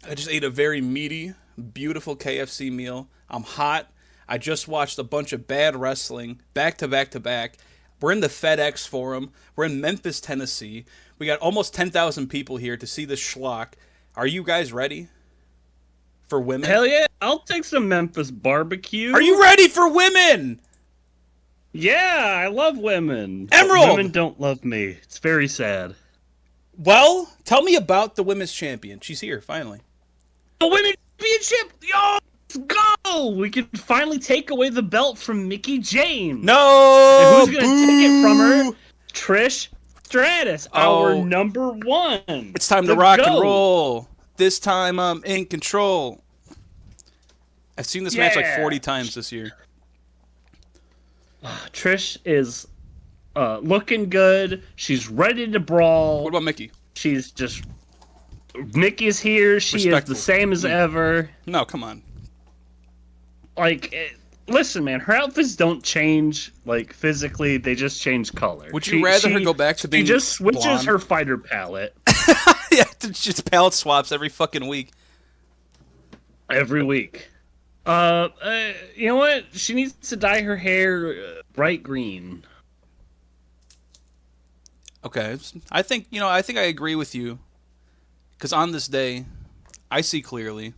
I just ate a very meaty, beautiful KFC meal. I'm hot. I just watched a bunch of bad wrestling back to back to back. We're in the FedEx Forum. We're in Memphis, Tennessee. We got almost 10,000 people here to see this schlock. Are you guys ready for women? Hell yeah, I'll take some Memphis barbecue. Are you ready for women? Yeah, I love women. Emerald! But women don't love me. It's very sad. Well, tell me about the women's champion. She's here, finally. The women's championship! Yo, let's go! We can finally take away the belt from Mickie James. No! And who's going to take it from her? Trish Stratus, our number one. It's time to rock and roll. This time I'm in control. I've seen this match like 40 times this year. Trish is looking good. She's ready to brawl. What about Mickie? She's just... Mickey's here. She is the same as ever. No, come on. Like, listen, man, her outfits don't change, like, physically. They just change color. Would you rather her go back to being She just switches blonde? her fighter palette. Yeah, just palette swaps every fucking week. Every week. You know what? She needs to dye her hair bright green. Okay. I think I agree with you. Because on this day, I see clearly.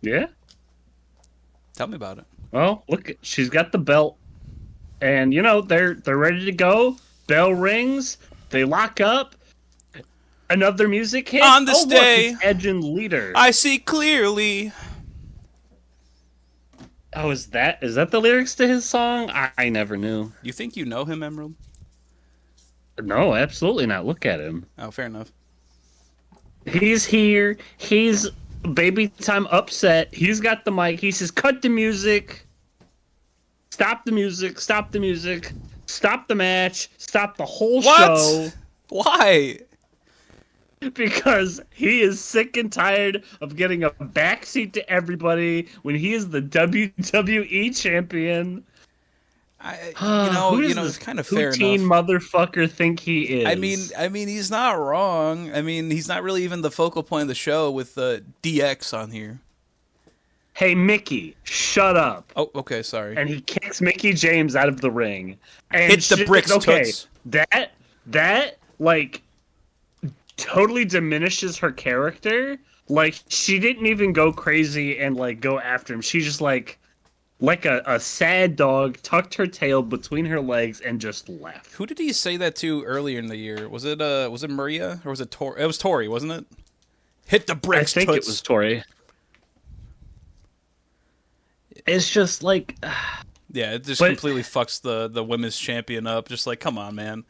Yeah? Tell me about it. Well, look, she's got the belt. And, they're ready to go. Bell rings. They lock up. Another music hit. On this day, look, it's Edge and Leader. I see clearly. Oh, is that the lyrics to his song? I never knew. You think you know him, Emerald? No, absolutely not. Look at him. Oh, fair enough. He's here. He's baby time upset. He's got the mic. He says, cut the music. Stop the music. Stop the music. Stop the match. Stop the whole show. Why? Because he is sick and tired of getting a backseat to everybody when he is the WWE champion. It's kind of fair enough. Motherfucker think he is? I mean, he's not wrong. I mean, he's not really even the focal point of the show with DX on here. Hey, Mickie, shut up. Oh, okay, sorry. And he kicks Mickie James out of the ring. And hits the bricks. Okay, toots. that like totally diminishes her character. Like, she didn't even go crazy and like go after him. She just like a sad dog tucked her tail between her legs and just left. Who did he say that to earlier in the year? Was it Maria or was it Tori? It was Tori, wasn't it? Hit the bricks. I think it was Tori. It's just like, yeah, it just completely fucks the women's champion up. Just like, come on, man.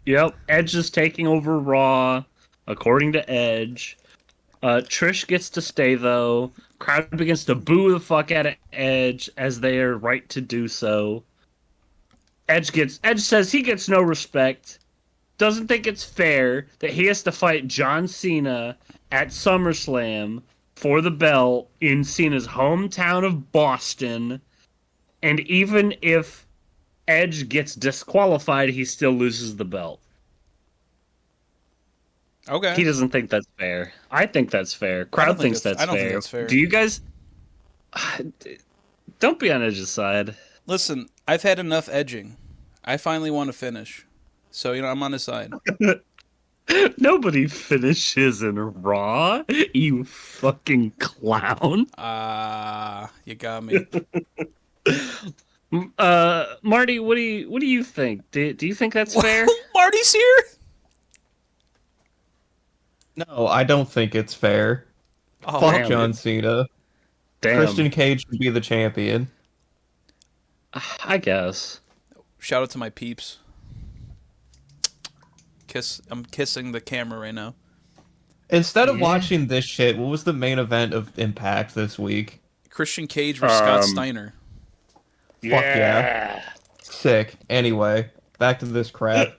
Yep, Edge is taking over Raw, according to Edge. Trish gets to stay, though. Crowd begins to boo the fuck out of Edge, as they are right to do so. Edge says he gets no respect. Doesn't think it's fair that he has to fight John Cena at SummerSlam for the belt in Cena's hometown of Boston. And even if Edge gets disqualified, he still loses the belt. Okay. He doesn't think that's fair. I think that's fair. Crowd thinks that's fair. I don't think that's fair. Do you guys... Don't be on Edge's side. Listen, I've had enough edging. I finally want to finish. So, I'm on his side. Nobody finishes in Raw, you fucking clown. You got me. Marty, what do you think? Do you think that's fair? Marty's here? No, I don't think it's fair. Oh, Fuck damn. John Cena. Damn. Christian Cage should be the champion. I guess. Shout out to my peeps. I'm kissing the camera right now. Instead of watching this shit, what was the main event of Impact this week? Christian Cage versus Scott Steiner. Fuck yeah. Sick. Anyway, back to this crap.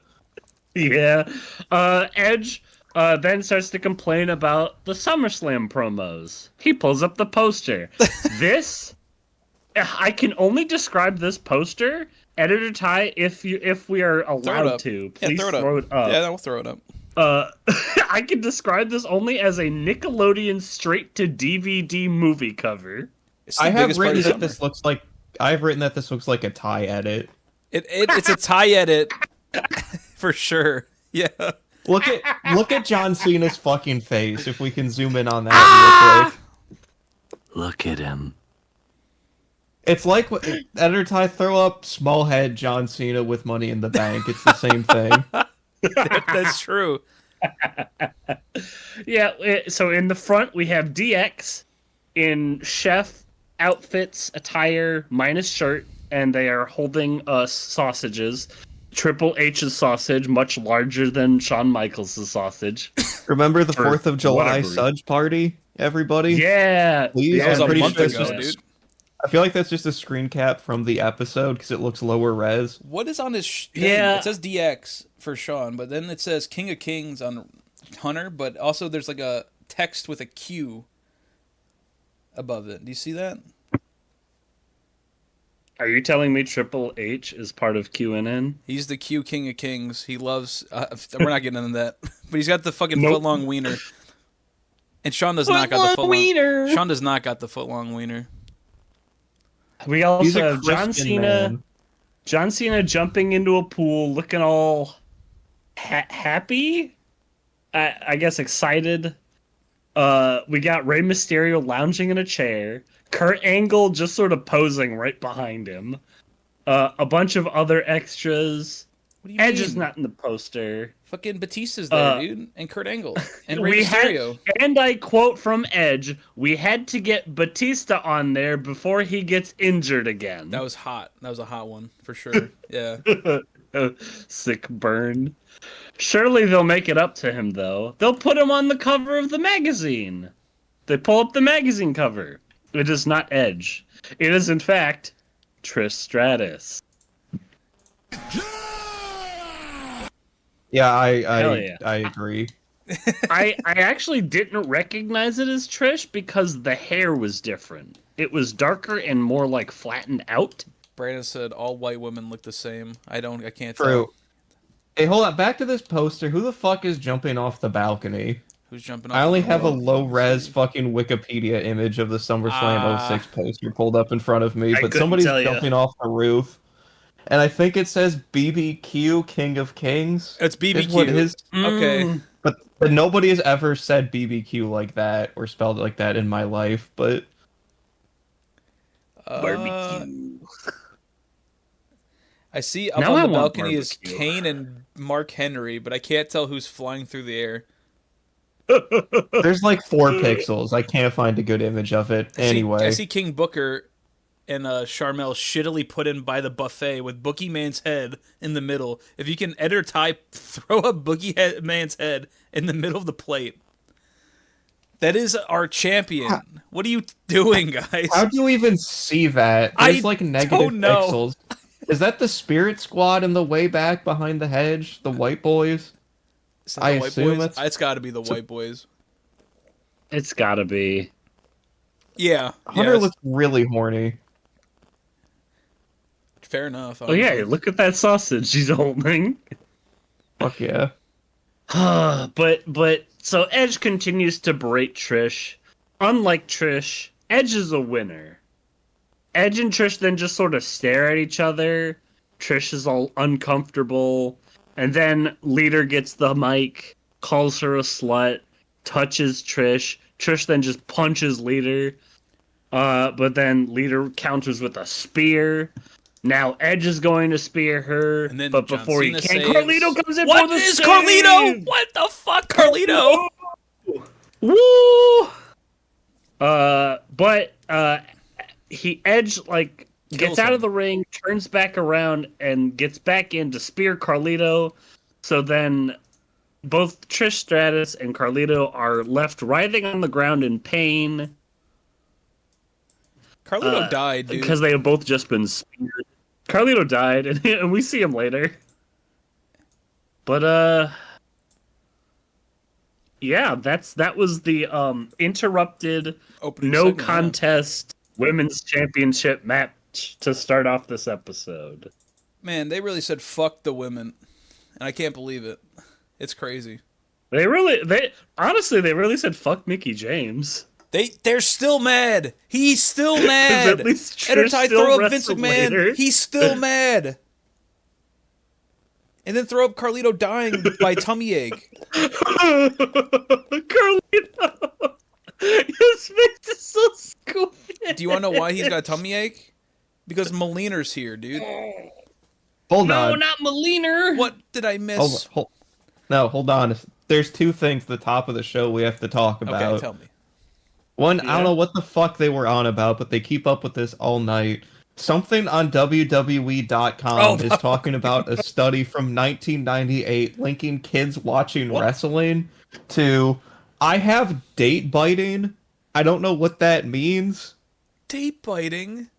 Yeah. Edge then starts to complain about the SummerSlam promos. He pulls up the poster. I can only describe this poster, Editor Ty, if we are allowed to. Please throw it up. Yeah, we'll throw it up. I can describe this only as a Nickelodeon straight-to-DVD movie cover. It's the I have biggest part written of the that summer. this looks like I've written that this looks like a tie edit. It's a tie edit for sure. Yeah. Look at John Cena's fucking face. If we can zoom in on that real quick, Look at him. it's like editor tie throw up small head John Cena with Money in the Bank. It's the same thing. That's true. Yeah, so in the front we have DX in chef outfits, attire, minus shirt, and they are holding sausages. Triple H's sausage, much larger than Shawn Michaels' sausage. Remember the For 4th of July whatever. Sudge party, everybody? Yeah, Please? That was I'm a pretty month sure it's ago, just- dude. I feel like that's just a screen cap from the episode because it looks lower res. What is on his thing? Yeah. It says DX for Shawn, but then it says King of Kings on Hunter, but also there's like a text with a Q above it. Do you see that? Are you telling me Triple H is part of QNN? He's the Q King of Kings. He loves... we're not getting into that. But he's got the fucking Nope. foot-long wiener. And Shawn does not got the foot-long... wiener. Shawn does not got the foot-long wiener. We He's also a have John Christian Cena. man. John Cena jumping into a pool, looking all happy. I guess excited. We got Rey Mysterio lounging in a chair. Kurt Angle just sort of posing right behind him. A bunch of other extras. What do you Edge mean? is not in the poster. Fucking Batista's there, dude. And Kurt Angle. And Rey We Mysterio. had, and I quote from Edge, we had to get Batista on there before he gets injured again. That was hot. That was a hot one, for sure. Yeah. Sick burn. Surely they'll make it up to him, though. They'll put him on the cover of the magazine. They pull up the magazine cover. It is not Edge. It is, in fact, Trish Stratus. Yeah, Hell yeah. I agree. I actually didn't recognize it as Trish because the hair was different. It was darker and more like flattened out. Brandon said all white women look the same. I can't True. tell. Hey, hold on. Back to this poster. Who the fuck is jumping off the balcony? Who's jumping off. I only the have a wall. low res fucking Wikipedia image of the SummerSlam 06 poster pulled up in front of me, I but couldn't somebody's tell ya. jumping off the roof. And I think it says BBQ, King of Kings. It's Is what BBQ. his, Okay. but nobody has ever said BBQ like that or spelled it like that in my life. But Barbecue. I see up Now on I the want balcony is barbecue. Kane and Mark Henry, but I can't tell who's flying through the air. there's like 4 pixels. I can't find a good image of it. Anyway, I see King Booker and Charmel shittily put in by the buffet with Bookie Man's head in the middle. If you can edit or type, throw a Man's head in the middle of the plate. That is our champion. What are you doing, guys? how do you even see that? I There's like negative don't know. pixels. Is that the Spirit Squad in the way back behind the hedge? The White Boys? Is that the I White assume Boys? it's- It's got to be the White Boys. It's gotta be. Yeah. Hunter yes. looks really horny. Fair enough. Oh yeah, honestly. look at that sausage she's holding. Fuck yeah. but so Edge continues to berate Trish. Unlike Trish, Edge is a winner. Edge and Trish then just sort of stare at each other. Trish is all uncomfortable, and then Leader gets the mic, calls her a slut, touches Trish. Trish then just punches Leader. But then Leader counters with a spear. Now Edge is going to spear her, And then but John before Cena he can, saves. Carlito comes in What for the is save! Carlito? What the fuck, Carlito? Woo! But Edge like Kills gets out him. of the ring, turns back around, and gets back in to spear Carlito. So then both Trish Stratus and Carlito are left writhing on the ground in pain Carlito died, dude. because they have both just been speared. Carlito died, and we see him later. But yeah, that was the interrupted Opening no segment, yeah. contest women's championship match to start off this episode. Man, they really said fuck the women. And I can't believe it. It's crazy. They honestly said fuck Mickey James. They're still mad. He's still 'Cause mad. at least Trish Every time I still throw up Vince wrestled McMahon, later. he's still mad. And then throw up Carlito dying by tummy ache. Carlito. His face is so stupid. Do you want to know why he's got a tummy ache? Because Molina's here, dude. Hold No, on. not Molina. What did I miss? Hold on. There's two things at the top of the show we have to talk about. Okay, tell me. One, I Yeah. don't know what the fuck they were on about, but they keep up with this all night. Something on WWE.com is talking about a study from 1998 linking kids watching wrestling to I have date biting. I don't know what that means. Date biting?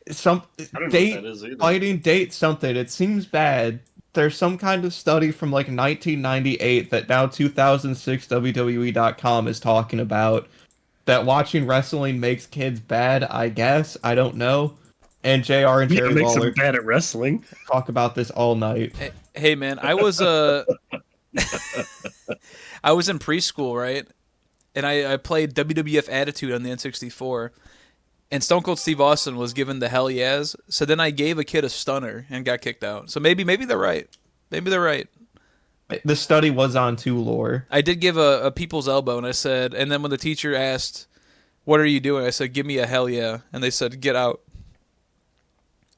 I don't know what that is either. Biting date something. It seems bad. There's some kind of study from like 1998 that now 2006 WWE.com is talking about that watching wrestling makes kids bad, I guess. I don't know. And JR and It Jerry makes Lawler him bad at wrestling. talk about this all night. Hey man, I was I was in preschool, right? And I played WWF Attitude on the N64. And Stone Cold Steve Austin was given the hell yes. So then I gave a kid a stunner and got kicked out. So maybe they're right. Maybe they're right. The study was on Two Lore. I did give a people's elbow, and I said, and then when the teacher asked, "What are you doing?" I said, "Give me a hell yeah," and they said, "Get out."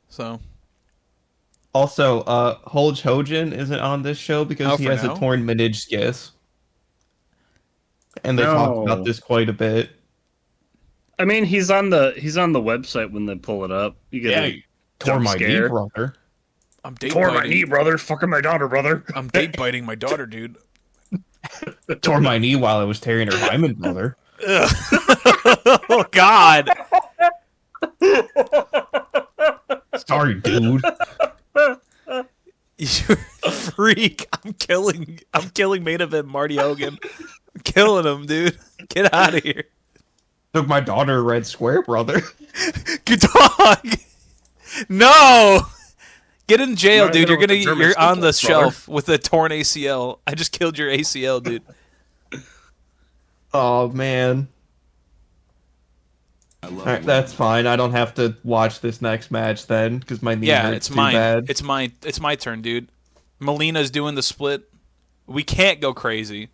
So Also, Hulk Hogan isn't on this show because he for has now? a torn meniscus. And they talk No. about this quite a bit. I mean, he's on the website when they pull it up. You get a Tore jump my scare. knee, brother. I'm date Tore my biting. knee, brother. Fucking my daughter, brother. I'm date biting my daughter, dude. Tore my knee while I was tearing her hymen, brother. Oh God. Sorry, dude. You freak! I'm killing main event Marty Hogan. I'm killing him, dude. Get out of here. Took my daughter a red square, brother. Good dog. No. Get in jail, Right dude. there with the You're German on the suplex, brother. shelf with a torn ACL. I just killed your ACL, dude. Oh man. Alright, that's fine. I don't have to watch this next match then, because my knee Yeah, hurts it's too mine. bad. It's my turn, dude. Melina's doing the split. We can't go crazy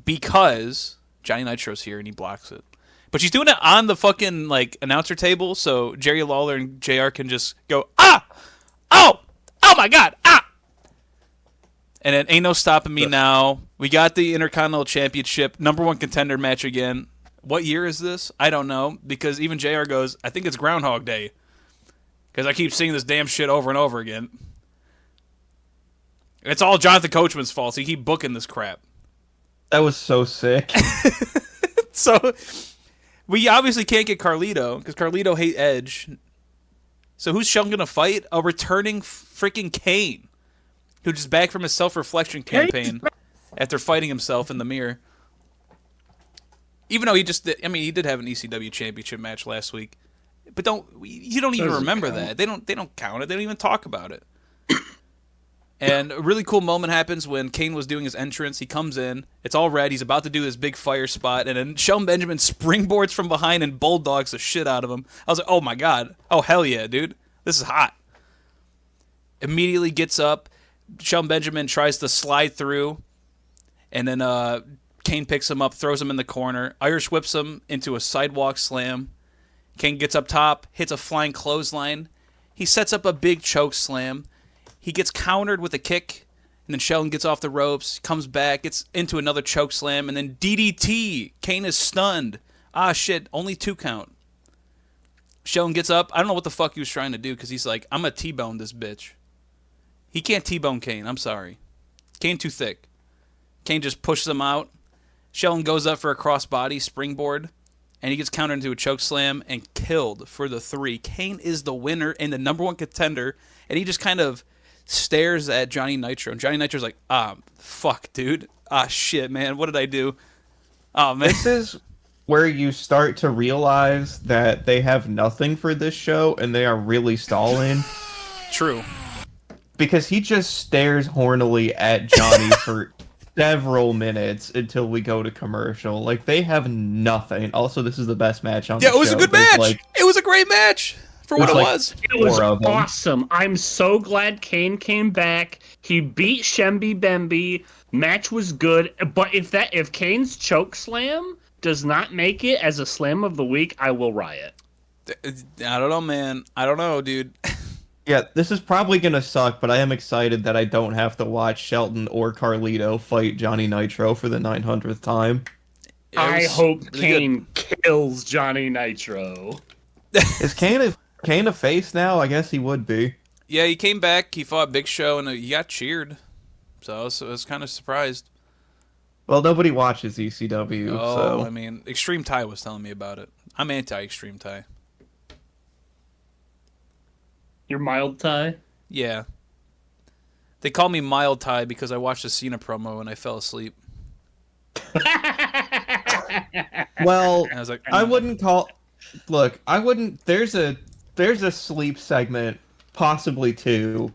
because Johnny Nitro's here and he blocks it. But she's doing it on the fucking like announcer table, so Jerry Lawler and JR can just go, ah! Oh! Oh my god! Ah! And it ain't no stopping me now. We got the Intercontinental Championship #1 contender match again. What year is this? I don't know, because even JR goes, I think it's Groundhog Day. Because I keep seeing this damn shit over and over again. It's all Jonathan Coachman's fault. So he keep booking this crap. That was so sick. So we obviously can't get Carlito because Carlito hate Edge. So who's Shawn gonna fight? A returning freaking Kane, who's just back from his self-reflection campaign after fighting himself in the mirror. Even though he did have an ECW championship match last week, but you don't even remember that. They don't count it. They don't even talk about it. And a really cool moment happens when Kane was doing his entrance. He comes in. It's all red. He's about to do his big fire spot. And then Shelton Benjamin springboards from behind and bulldogs the shit out of him. I was like, oh, my God. Oh, hell yeah, dude. This is hot. Immediately gets up. Shelton Benjamin tries to slide through. And then Kane picks him up, throws him in the corner. Irish whips him into a sidewalk slam. Kane gets up top, hits a flying clothesline. He sets up a big choke slam. He gets countered with a kick, and then Sheldon gets off the ropes, comes back, gets into another choke slam, and then DDT. Kane is stunned. Ah, shit, only 2 count. Sheldon gets up. I don't know what the fuck he was trying to do, because he's like, I'm going to T-bone this bitch. He can't T-bone Kane. I'm sorry. Kane too thick. Kane just pushes him out. Sheldon goes up for a crossbody springboard, and he gets countered into a choke slam and killed for the 3. Kane is the winner and the #1 contender, and he just kind of stares at Johnny Nitro, and Johnny Nitro's like, fuck, dude. Shit, man. What did I do? Oh, man. This is where you start to realize that they have nothing for this show, and they are really stalling. True. Because he just stares hornily at Johnny for several minutes until we go to commercial. Like, they have nothing. Also, this is the best match on the Yeah, show. it was a good match. It was a great match for what it was. It was 4 of them. awesome. I'm so glad Kane came back. He beat Shemby Bemby. Match was good. But if Kane's choke slam does not make it as a slam of the week, I will riot. I don't know, man. I don't know, dude. Yeah, this is probably gonna suck, but I am excited that I don't have to watch Shelton or Carlito fight Johnny Nitro for the 900th time. I hope really Kane kills Johnny Nitro. Is Kane a face now? I guess he would be. Yeah, he came back. He fought Big Show, and he got cheered. So I was kind of surprised. Well, nobody watches ECW, Oh, so... I mean, Extreme Ty was telling me about it. I'm anti-Extreme Ty. You're mild Ty? Yeah. They call me Mild Ty because I watched the Cena promo and I fell asleep. Well, And I was like, I wouldn't call... Look, I wouldn't... There's a sleep segment, possibly two.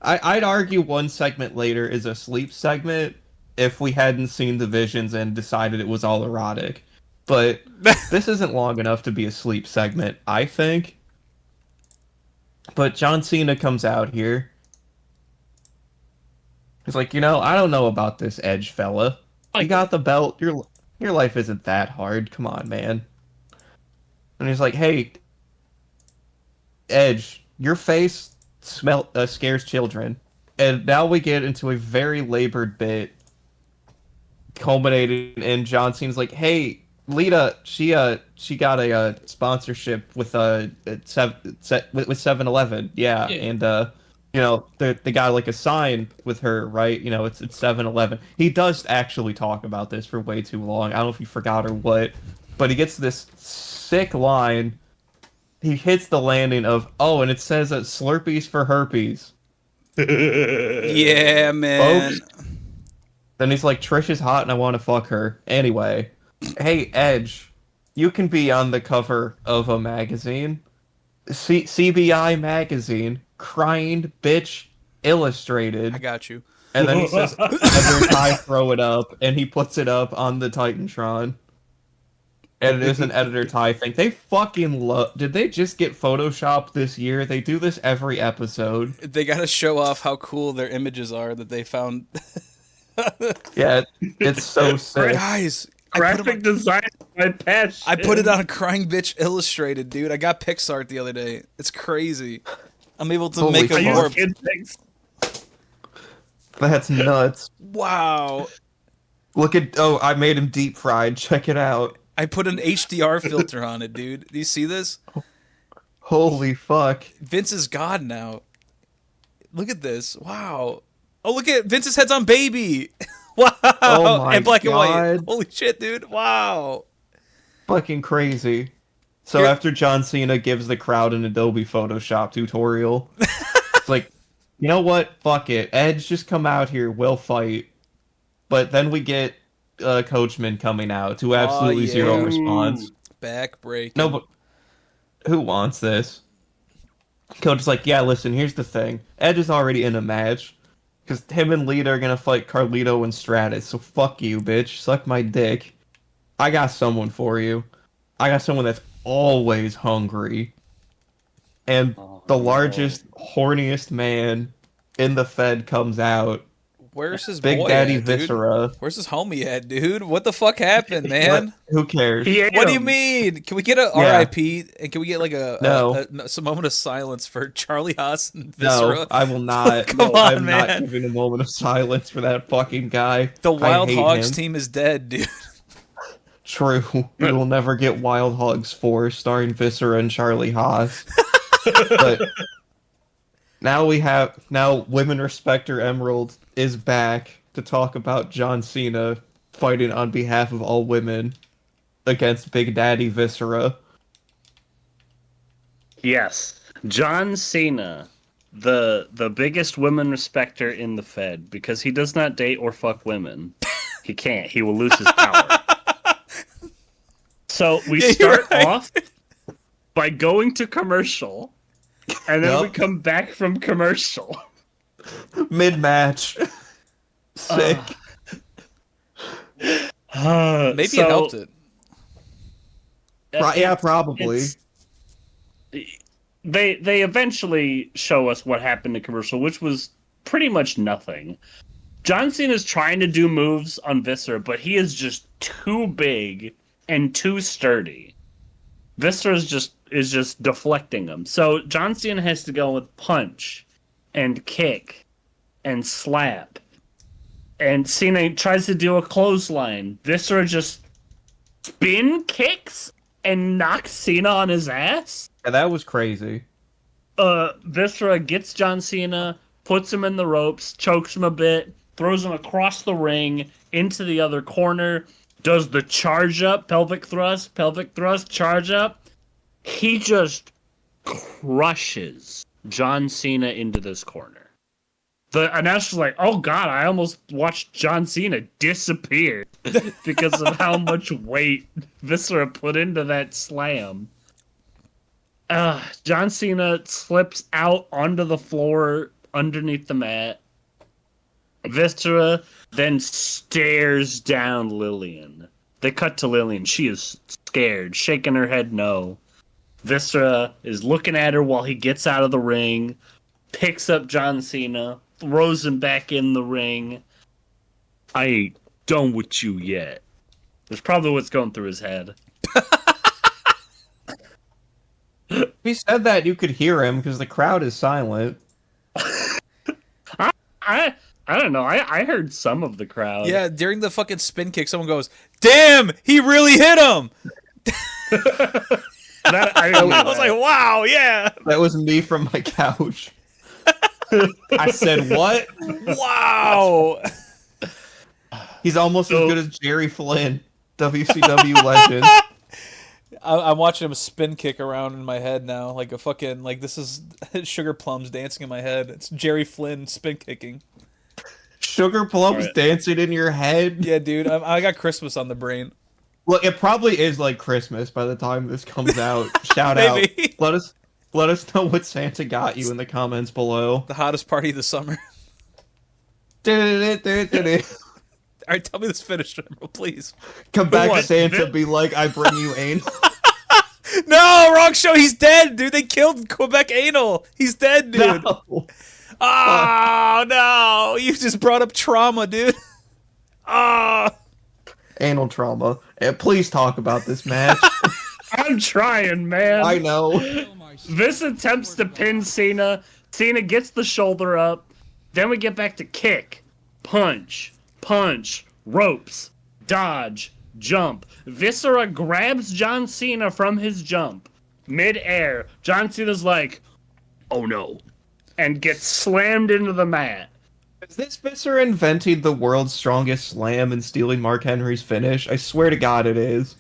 I'd argue one segment later is a sleep segment if we hadn't seen the visions and decided it was all erotic. But this isn't long enough to be a sleep segment, I think. But John Cena comes out here. He's like, I don't know about this Edge fella. You got the belt. Your life isn't that hard. Come on, man. And he's like, hey, Edge, your face scares children. And now we get into a very labored bit, culminating in John Cena's like, hey, Lita, she got a sponsorship with 7-Eleven, yeah, and they got like a sign with her, right? It's 7-Eleven. He does actually talk about this for way too long. I don't know if he forgot or what, but he gets this sick line. He hits the landing of, and it says that Slurpees for herpes. yeah, man. Folks. Then he's like, Trish is hot and I want to fuck her. Anyway, hey, Edge, you can be on the cover of a magazine. CBI magazine, Crying Bitch Illustrated. I got you. And then he says, Editor Ty, throw it up. And he puts it up on the Titantron. And it is an Editor Ty thing. They fucking love... Did they just get Photoshopped this year? They do this every episode. They gotta show off how cool their images are that they found. Yeah, it's so sick. Guys, Graphic design is my passion. I put it on Crying Bitch Illustrated, dude. I got Pixart the other day. It's crazy. I'm able to Holy make fuck. a I more... use kid pics. That's nuts. Wow. Look at... Oh, I made him deep fried. Check it out. I put an HDR filter on it, dude. Do you see this? Holy fuck. Vince is God now. Look at this. Wow. Oh, look at Vince's head's on baby. Wow. Oh my and black and white. God. Holy shit, dude. Wow. Fucking crazy. So Here- after John Cena gives the crowd an Adobe Photoshop tutorial, it's like, you know what? Fuck it. Edge, just come out here. We'll fight. But then we get Coachman coming out to absolutely zero yeah. response. Back break. No, but who wants this? Coach is like, yeah, listen, here's the thing. Edge is already in a match. Because him and Lita are going to fight Carlito and Stratus. So fuck you, bitch. Suck my dick. I got someone for you. I got someone that's always hungry. And the largest, horniest man in the Fed comes out. Where's his Big boy Daddy at, dude? Viscera. Where's his homie at, dude? What the fuck happened, man? Who cares? What do you mean? Can we get a Yeah. RIP? And can we get like some moment of silence for Charlie Haas and Viscera? No, I will not. Come No, on, I'm man. not giving a moment of silence for that fucking guy. The I Wild hate Hogs him. team is dead, dude. True. We will never get Wild Hogs 4 starring Viscera and Charlie Haas. But now Women Respecter Emerald is back to talk about John Cena fighting on behalf of all women against Big Daddy Viscera. Yes. John Cena, the biggest women respecter in the Fed, because he does not date or fuck women. He can't. He will lose his power. So we Yeah, you're start right. off by going to commercial, and then we Yep. come back from commercial. Mid-match. Sick. Maybe it helped it. Yeah, probably. They eventually show us what happened in the commercial, which was pretty much nothing. John Cena's trying to do moves on Viscera, but he is just too big and too sturdy. Viscera is just deflecting him. So John Cena has to go with punch and kick and slap. And Cena tries to do a clothesline. Viscera just spin kicks and knocks Cena on his ass. Yeah, that was crazy. Viscera gets John Cena, puts him in the ropes, chokes him a bit, throws him across the ring into the other corner, does the charge up, pelvic thrust, charge up. He just crushes John Cena into this corner. The announcer's like, oh god, I almost watched John Cena disappear because of how much weight Viscera put into that slam. John Cena slips out onto the floor underneath the mat. Viscera then stares down Lillian. They cut to Lillian. She is scared, shaking her head no. Viscera is looking at her while he gets out of the ring, picks up John Cena, throws him back in the ring. I ain't done with you yet. That's probably what's going through his head. If he said that, you could hear him because the crowd is silent. I don't know. I heard some of the crowd. Yeah, during the fucking spin kick, someone goes, "Damn, he really hit him!" I was like, "Wow, yeah." That was me from my couch. I said, "What? Wow." He's almost as good as Jerry Flynn, WCW legend. I'm watching him spin kick around in my head now, like a fucking this is Sugar Plums dancing in my head. It's Jerry Flynn spin kicking. Sugar Plums dancing in your head? Yeah, dude. I got Christmas on the brain. Well, it probably is like Christmas by the time this comes out. Shout out. Let us know what Santa got you in the comments below. The hottest party of the summer. All right, tell me this finish, please. Come back, Santa. Be like, I bring you anal. No, wrong show. He's dead, dude. They killed Quebec Anal. He's dead, dude. No. Oh, no. You just brought up trauma, dude. Oh. Anal trauma. Please talk about this match. I'm trying, man. I know. This attempts to pin Cena. Cena gets the shoulder up. Then we get back to kick, punch, ropes, dodge, jump. Viscera grabs John Cena from his jump. Mid-air. John Cena's like, oh no. And gets slammed into the mat. Is this Viscera inventing the world's strongest slam and stealing Mark Henry's finish? I swear to God it is.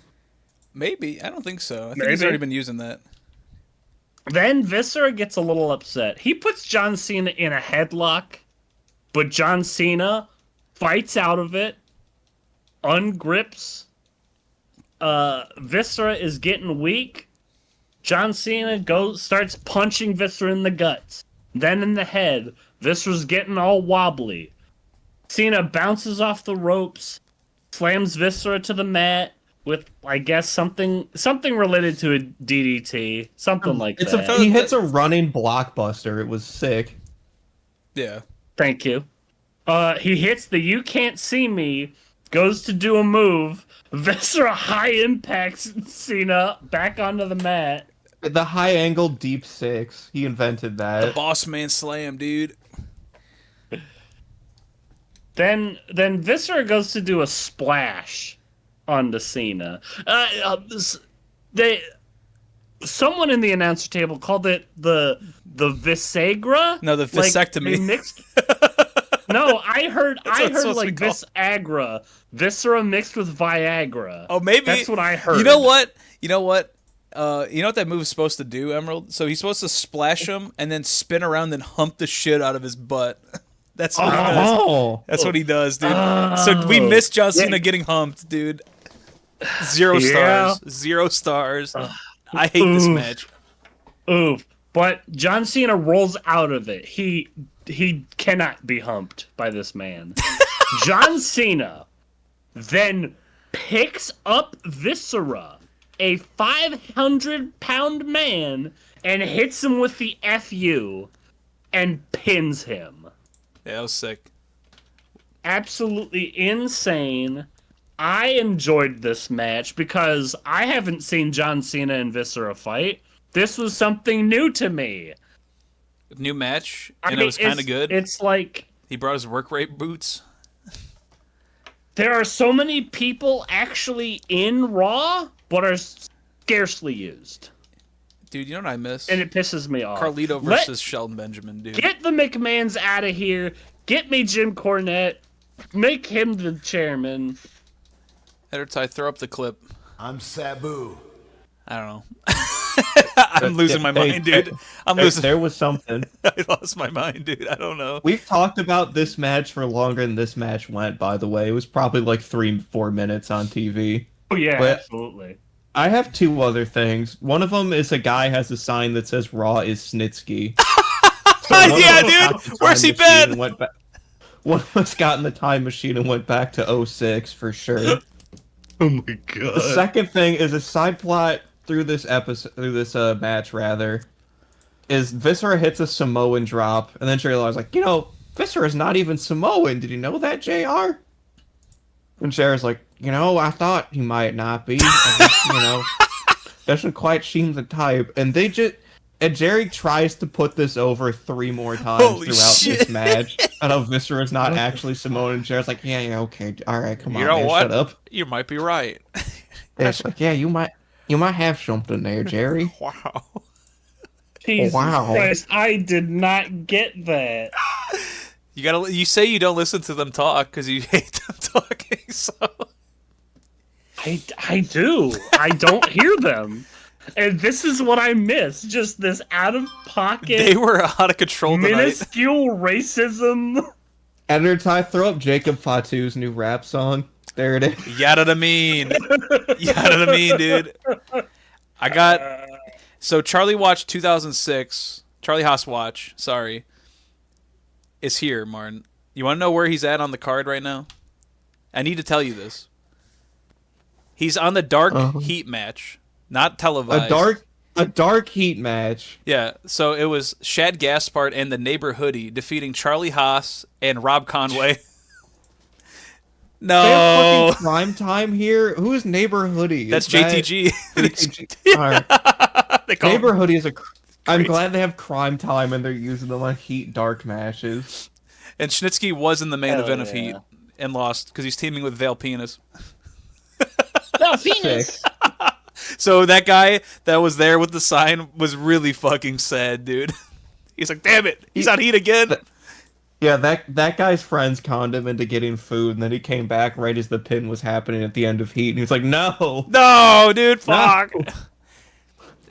Maybe. I don't think so. I think he's already been using that. Then Viscera gets a little upset. He puts John Cena in a headlock, but John Cena fights out of it, ungrips. Viscera is getting weak. John Cena starts punching Viscera in the guts, then in the head. Viscera's getting all wobbly. Cena bounces off the ropes, slams Viscera to the mat with, I guess, something related to a DDT, something like that. He hits a running blockbuster. It was sick. Yeah. Thank you. He hits the "you can't see me," goes to do a move. Viscera high impacts Cena back onto the mat. The high angle deep six. He invented that. The boss man slam, dude. Then Viscera goes to do a splash onto Cena. Someone in the announcer table called it the Visagra. No, the vasectomy. No, I heard like Visagra. Viscera mixed with Viagra. Oh, maybe that's what I heard. You know what? You know what that move is supposed to do, Emerald? So he's supposed to splash him and then spin around and hump the shit out of his butt. That's what he does. That's what he does, dude. So we missed John Cena getting humped, dude. 0 stars. 0 stars. I hate this match. Oof. But John Cena rolls out of it. He cannot be humped by this man. John Cena then picks up Viscera, a 500-pound man, and hits him with the FU and pins him. Yeah, that was sick. Absolutely insane. I enjoyed this match because I haven't seen John Cena and Viscera fight. This was something new to me. New match, and it was kind of good. It's like... He brought his work rate boots. There are so many people actually in Raw, but are scarcely used. Dude, you know what I miss? And it pisses me off. Carlito versus Shelton Benjamin, dude. Get the McMahons out of here. Get me Jim Cornette. Make him the chairman. Ty, throw up the clip. I'm Sabu. I don't know. I'm losing my mind, dude. I'm losing. There was something. I lost my mind, dude. I don't know. We've talked about this match for longer than this match went, by the way. It was probably like 3-4 minutes on TV. Oh, yeah, But absolutely. I have two other things. One of them is a guy has a sign that says Raw is Snitsky. Yeah, dude. Where's he been? One of us got in the time machine and went back to 06 for sure. Oh my god. The second thing is a side plot through this match rather, is Viscera hits a Samoan drop, and then Jerry Lawler's like, Viscera's not even Samoan. Did you know that, JR? And Jerry's like, I thought he might not be. I just, doesn't quite seem the type. And Jerry tries to put this over 3 more times Holy throughout shit. this match. I know Viscera's not actually Samoan, and Jerry's like, yeah, okay, all right, come on, You know man, what? shut up. You might be right. It's like, yeah, you might have something there, Jerry. Wow. Jesus Wow. Christ, I did not get that. You say you don't listen to them talk because you hate them talking, so... I do. I don't hear them. And this is what I miss. Just this out-of-pocket, They were out of control tonight. minuscule racism. Editor Ty, throw up Jacob Fatu's new rap song. There it is. Yada the mean. Yada the mean, dude. I got... So Charlie Watch 2006, Charlie Haas Watch, sorry, is here, Martin. You want to know where he's at on the card right now? I need to tell you this. He's on the Dark Heat match, not televised. A dark heat match. Yeah, so it was Shad Gaspard and the Neighbor Hoodie defeating Charlie Haas and Rob Conway. They have No, fucking prime time here. Who is Neighbor Hoodie? that's Is that- JTG. JTG? All right. They call him- Neighbor Hoodie is a. I'm glad they have crime time and they're using them on Heat dark matches. And Schnitsky was in the main Hell event of yeah. Heat and lost because he's teaming with Vale Penis. No, penis. Sick. So that guy that was there with the sign was really fucking sad, dude. He's like, damn it, he's on Heat again. Yeah, that guy's friends conned him into getting food, and then he came back right as the pin was happening at the end of Heat, and he was like, "No, No, dude, fuck. No.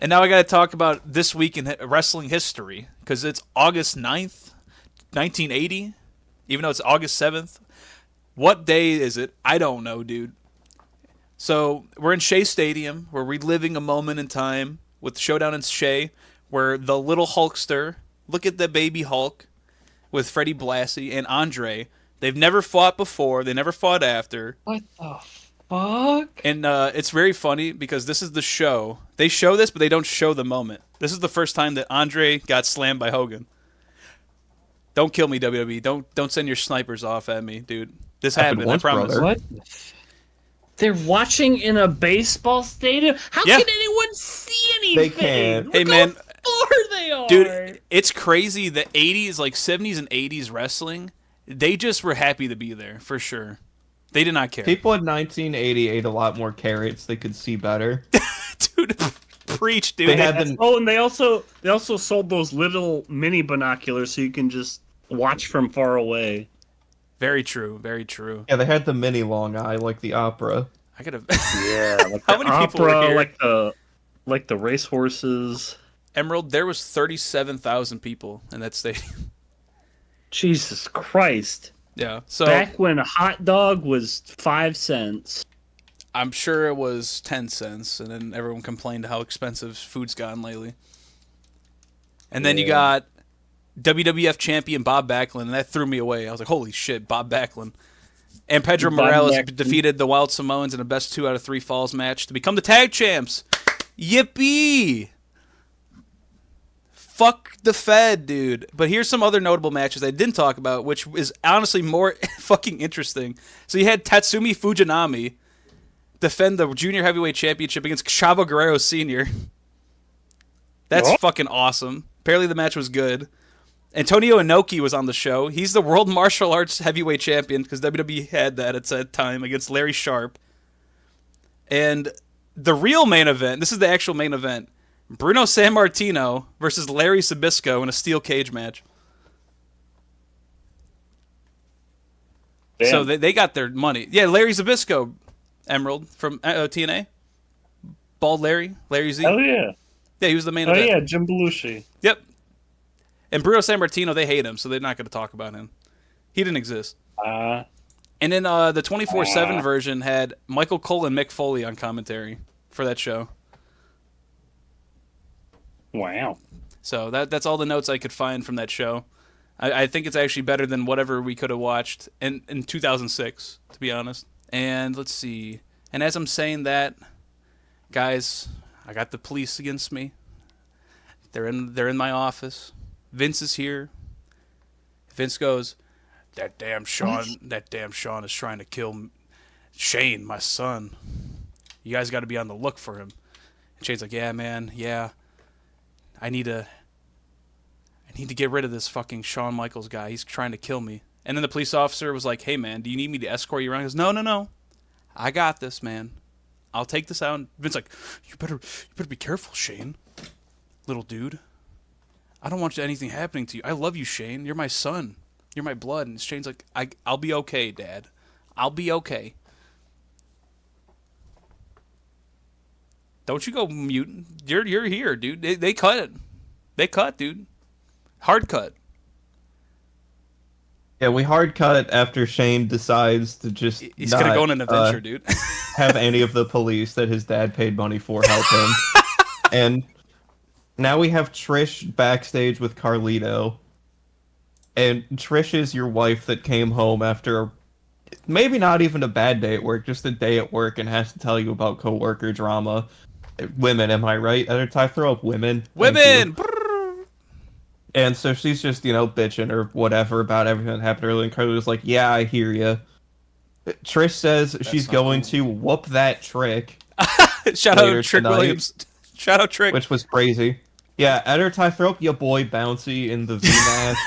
And now I got to talk about this week in wrestling history because it's August 9th, 1980, even though it's August 7th. What day is it? I don't know, dude. So we're in Shea Stadium. We're reliving a moment in time with Showdown in Shea where the little Hulkster, look at the baby Hulk, with Freddie Blassie and Andre. They've never fought before. They never fought after. What the fuck? And it's very funny because this is the show. They show this, but they don't show the moment. This is the first time that Andre got slammed by Hogan. Don't kill me, WWE. Don't send your snipers off at me, dude. This happened, once, I promise. brother. What? They're watching in a baseball stadium? How Yeah. can anyone see anything? They can't. Look Hey, man. how far they are. Dude, it's crazy. The 80s, like 70s and 80s wrestling, they just were happy to be there, for sure. They did not care. People in 1980 ate a lot more carrots. They could see better. Dude, preach, dude. They had them. Oh, and they also sold those little mini binoculars so you can just watch from far away. Very true, very true. Yeah, they had the mini long eye like the opera. I gotta... Yeah, like How the many people were opera, here? like the racehorses. Emerald, there was 37,000 people in that stadium. Jesus Christ! Yeah, so Back when a hot dog was 5 cents. I'm sure it was 10 cents, and then everyone complained how expensive food's gotten lately. And then you got WWF champion Bob Backlund, and that threw me away. I was like, holy shit, Bob Backlund. And Pedro Bobby Morales Jackson. defeated the Wild Samoans in a best 2 out of 3 falls match to become the tag champs. Yippee! Fuck the Fed, dude. But here's some other notable matches I didn't talk about, which is honestly more fucking interesting. So you had Tatsumi Fujinami defend the Junior Heavyweight Championship against Chavo Guerrero Sr. That's fucking awesome. Apparently the match was good. Antonio Inoki was on the show. He's the World Martial Arts Heavyweight Champion because WWE had that at that time against Larry Sharp. And the real main event, this is the actual main event, Bruno Sammartino versus Larry Zbyszko in a steel cage match. Damn. So they got their money. Yeah, Larry Zbyszko, Emerald from TNA. Bald Larry Z. Oh, yeah. Yeah, he was the main Oh, event. yeah, Jim Belushi. Yep. And Bruno Sammartino, they hate him, so they're not going to talk about him. He didn't exist. And then the 24/7 version had Michael Cole and Mick Foley on commentary for that show. Wow. So that's all the notes I could find from that show. I think it's actually better than whatever we could have watched in 2006, to be honest. And let's see. And as I'm saying that, guys, I got the police against me. They're in my office. Vince is here. Vince goes, that damn Shawn is trying to kill Shane, my son. You guys got to be on the look for him. And Shane's like, yeah, man, yeah. I need to get rid of this fucking Shawn Michaels guy. He's trying to kill me. And then the police officer was like, hey, man, do you need me to escort you around? He goes, no. I got this, man. I'll take this out. And Vince's like, you better be careful, Shane. Little dude. I don't want anything happening to you. I love you, Shane. You're my son. You're my blood. And Shane's like, I'll be okay, Dad. I'll be okay. Don't you go mutant. You're here, dude. They cut it. They cut, dude. Hard cut. Yeah, we hard cut after Shane decides to just He's not, gonna go on an adventure, dude. have any of the police that his dad paid money for help him. And now we have Trish backstage with Carlito. And Trish is your wife that came home after maybe not even a bad day at work, just a day at work, and has to tell you about coworker drama. Women, am I right? I throw up women. Women! And so she's just, bitching or whatever about everything that happened earlier. And Carlito's like, yeah, I hear you. Trish says she's going to whoop that Trick. Shout out Trick Williams. Shout out Trick. Which was crazy. Yeah, Eder Tythrope, your boy Bouncy in the V-Mask.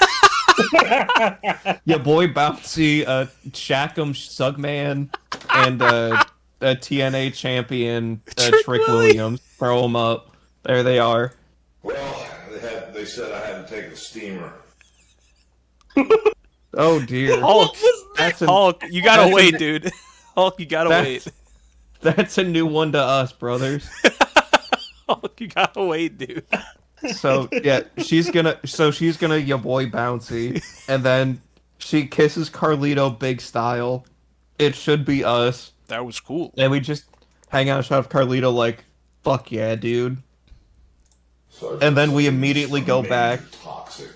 Your boy Bouncy, Shackham Sugman, and a TNA champion, Trick Williams. Throw them up. There they are. Well, they said I had to take a steamer. Oh dear. Hulk, Hulk, you gotta wait, dude. Hulk, you gotta wait. That's a new one to us, brothers. Hulk, you gotta wait, dude. So yeah, she's gonna your boy Bouncy, and then she kisses Carlito big style. It should be us. That was cool. And we just hang out a shot of Carlito like, fuck yeah, dude. And then we immediately go back. Toxic.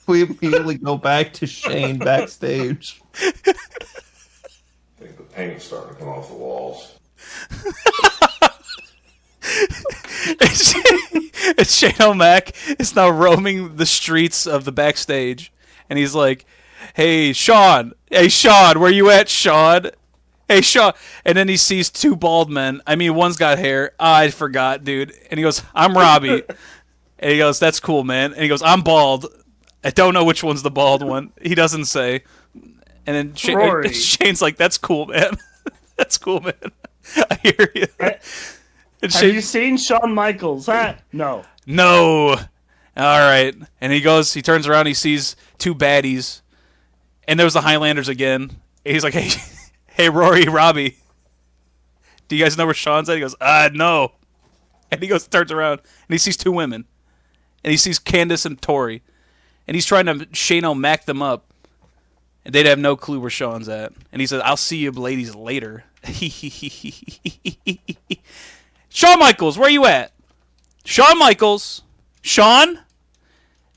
We immediately go back to Shane backstage. I think the paint's starting to come off the walls. It's Shane O'Mac is now roaming the streets of the backstage, and he's like, hey Shawn, where you at, Shawn? Hey Shawn. And then he sees two bald men. I mean, one's got hair. I forgot, dude. And he goes, I'm Robbie. And he goes, that's cool, man. And he goes, I'm bald. I don't know which one's the bald one. He doesn't say. And then Shane's like, that's cool, man. That's cool, man. I hear you. Have you seen Shawn Michaels? Huh? No. No. All right. And he turns around, he sees two baddies. And there's the Highlanders again. And he's like, hey, Robbie. Do you guys know where Shawn's at? He goes, no. And he turns around, and he sees two women. And he sees Candace and Tori. And he's trying to Shane O'Mac them up. And they'd have no clue where Shawn's at. And he says, I'll see you ladies later. Shawn Michaels, where you at? Shawn Michaels. Shawn?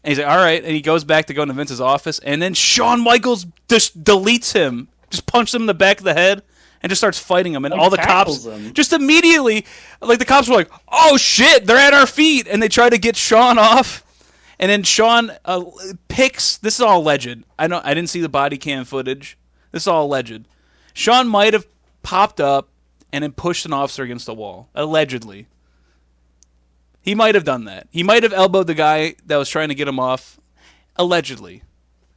And he's like, all right. And he goes back to go into Vince's office. And then Shawn Michaels just deletes him. Just punches him in the back of the head. And just starts fighting him. And all the cops just immediately, like the cops were like, oh shit, they're at our feet. And they try to get Shawn off. And then Shawn picks, this is all alleged. I didn't see the body cam footage. This is all alleged. Shawn might have popped up and then pushed an officer against the wall. Allegedly. He might have done that. He might have elbowed the guy that was trying to get him off. Allegedly.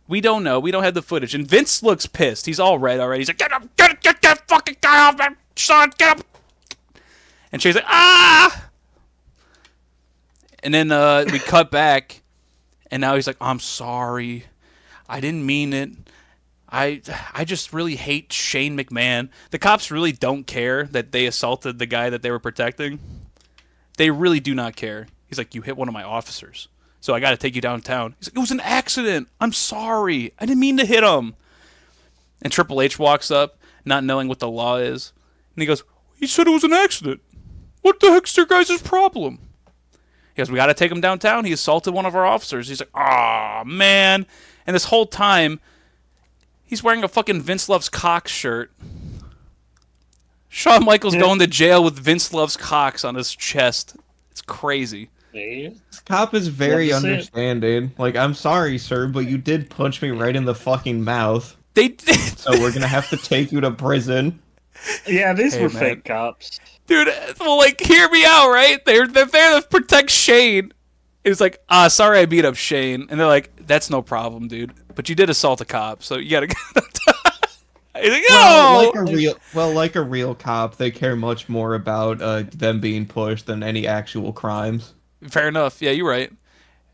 We don't know. We don't have the footage. And Vince looks pissed. He's all red already. He's like, get him! Get that fucking guy off, man! Shawn, get him! And Shane's like, ah! And then we cut back. And now he's like, I'm sorry. I didn't mean it. I just really hate Shane McMahon. The cops really don't care that they assaulted the guy that they were protecting. They really do not care. He's like, you hit one of my officers, so I got to take you downtown. He's like, it was an accident. I'm sorry. I didn't mean to hit him. And Triple H walks up, not knowing what the law is. And he goes, he said it was an accident. What the heck's your guys' problem? He goes, we got to take him downtown. He assaulted one of our officers. He's like, aw, man. And this whole time, he's wearing a fucking Vince Loves Cox shirt. Shawn Michaels going to jail with Vince Loves Cox on his chest. It's crazy. This cop is very understanding. Like, I'm sorry, sir, but you did punch me right in the fucking mouth. They did. So we're going to have to take you to prison. Yeah, these were fake cops. Dude, well, like, hear me out, right? They're there to protect Shane. It's like, sorry I beat up Shane. And they're like, that's no problem, dude. But you did assault a cop, so you gotta go. He's like, no! Like a real cop, they care much more about them being pushed than any actual crimes. Fair enough. Yeah, you're right.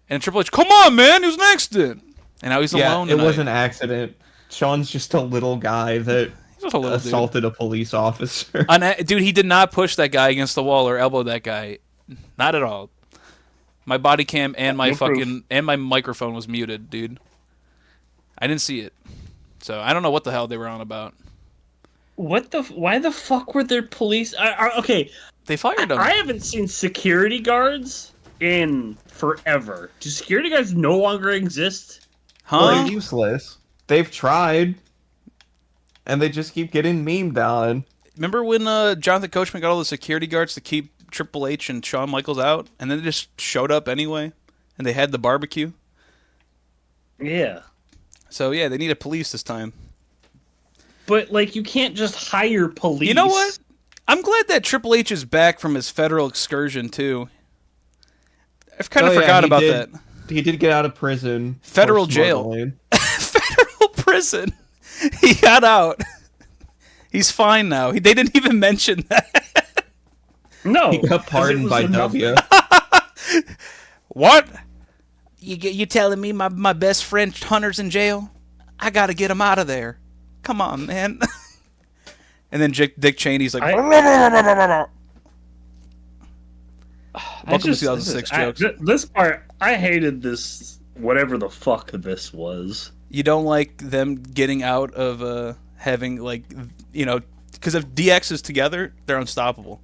And Triple H, come on, man, it was an accident. And now he's alone tonight. It was an accident. Shawn's just a little guy that assaulted a police officer. Dude, he did not push that guy against the wall or elbow that guy. Not at all. My body cam and my and my microphone was muted, dude. I didn't see it. So I don't know what the hell they were on about. Why the fuck were there police? Okay. They fired them. I haven't seen security guards in forever. Do security guards no longer exist? Huh? They're useless. They've tried. And they just keep getting memed on. Remember when Jonathan Coachman got all the security guards to keep Triple H and Shawn Michaels out? And then they just showed up anyway? And they had the barbecue? Yeah. So, yeah, they need a police this time. But, like, you can't just hire police. You know what? I'm glad that Triple H is back from his federal excursion, too. I kind of forgot about that. He did get out of prison. Federal jail. Federal prison. He got out. He's fine now. They didn't even mention that. No. He got pardoned by W. What? You telling me my best friend Hunter's in jail? I gotta get him out of there. Come on, man. And then Dick Cheney's like, welcome to 2006 jokes. This part, I hated this, whatever the fuck this was. You don't like them getting out of having, like, you know, because if DX is together, they're unstoppable.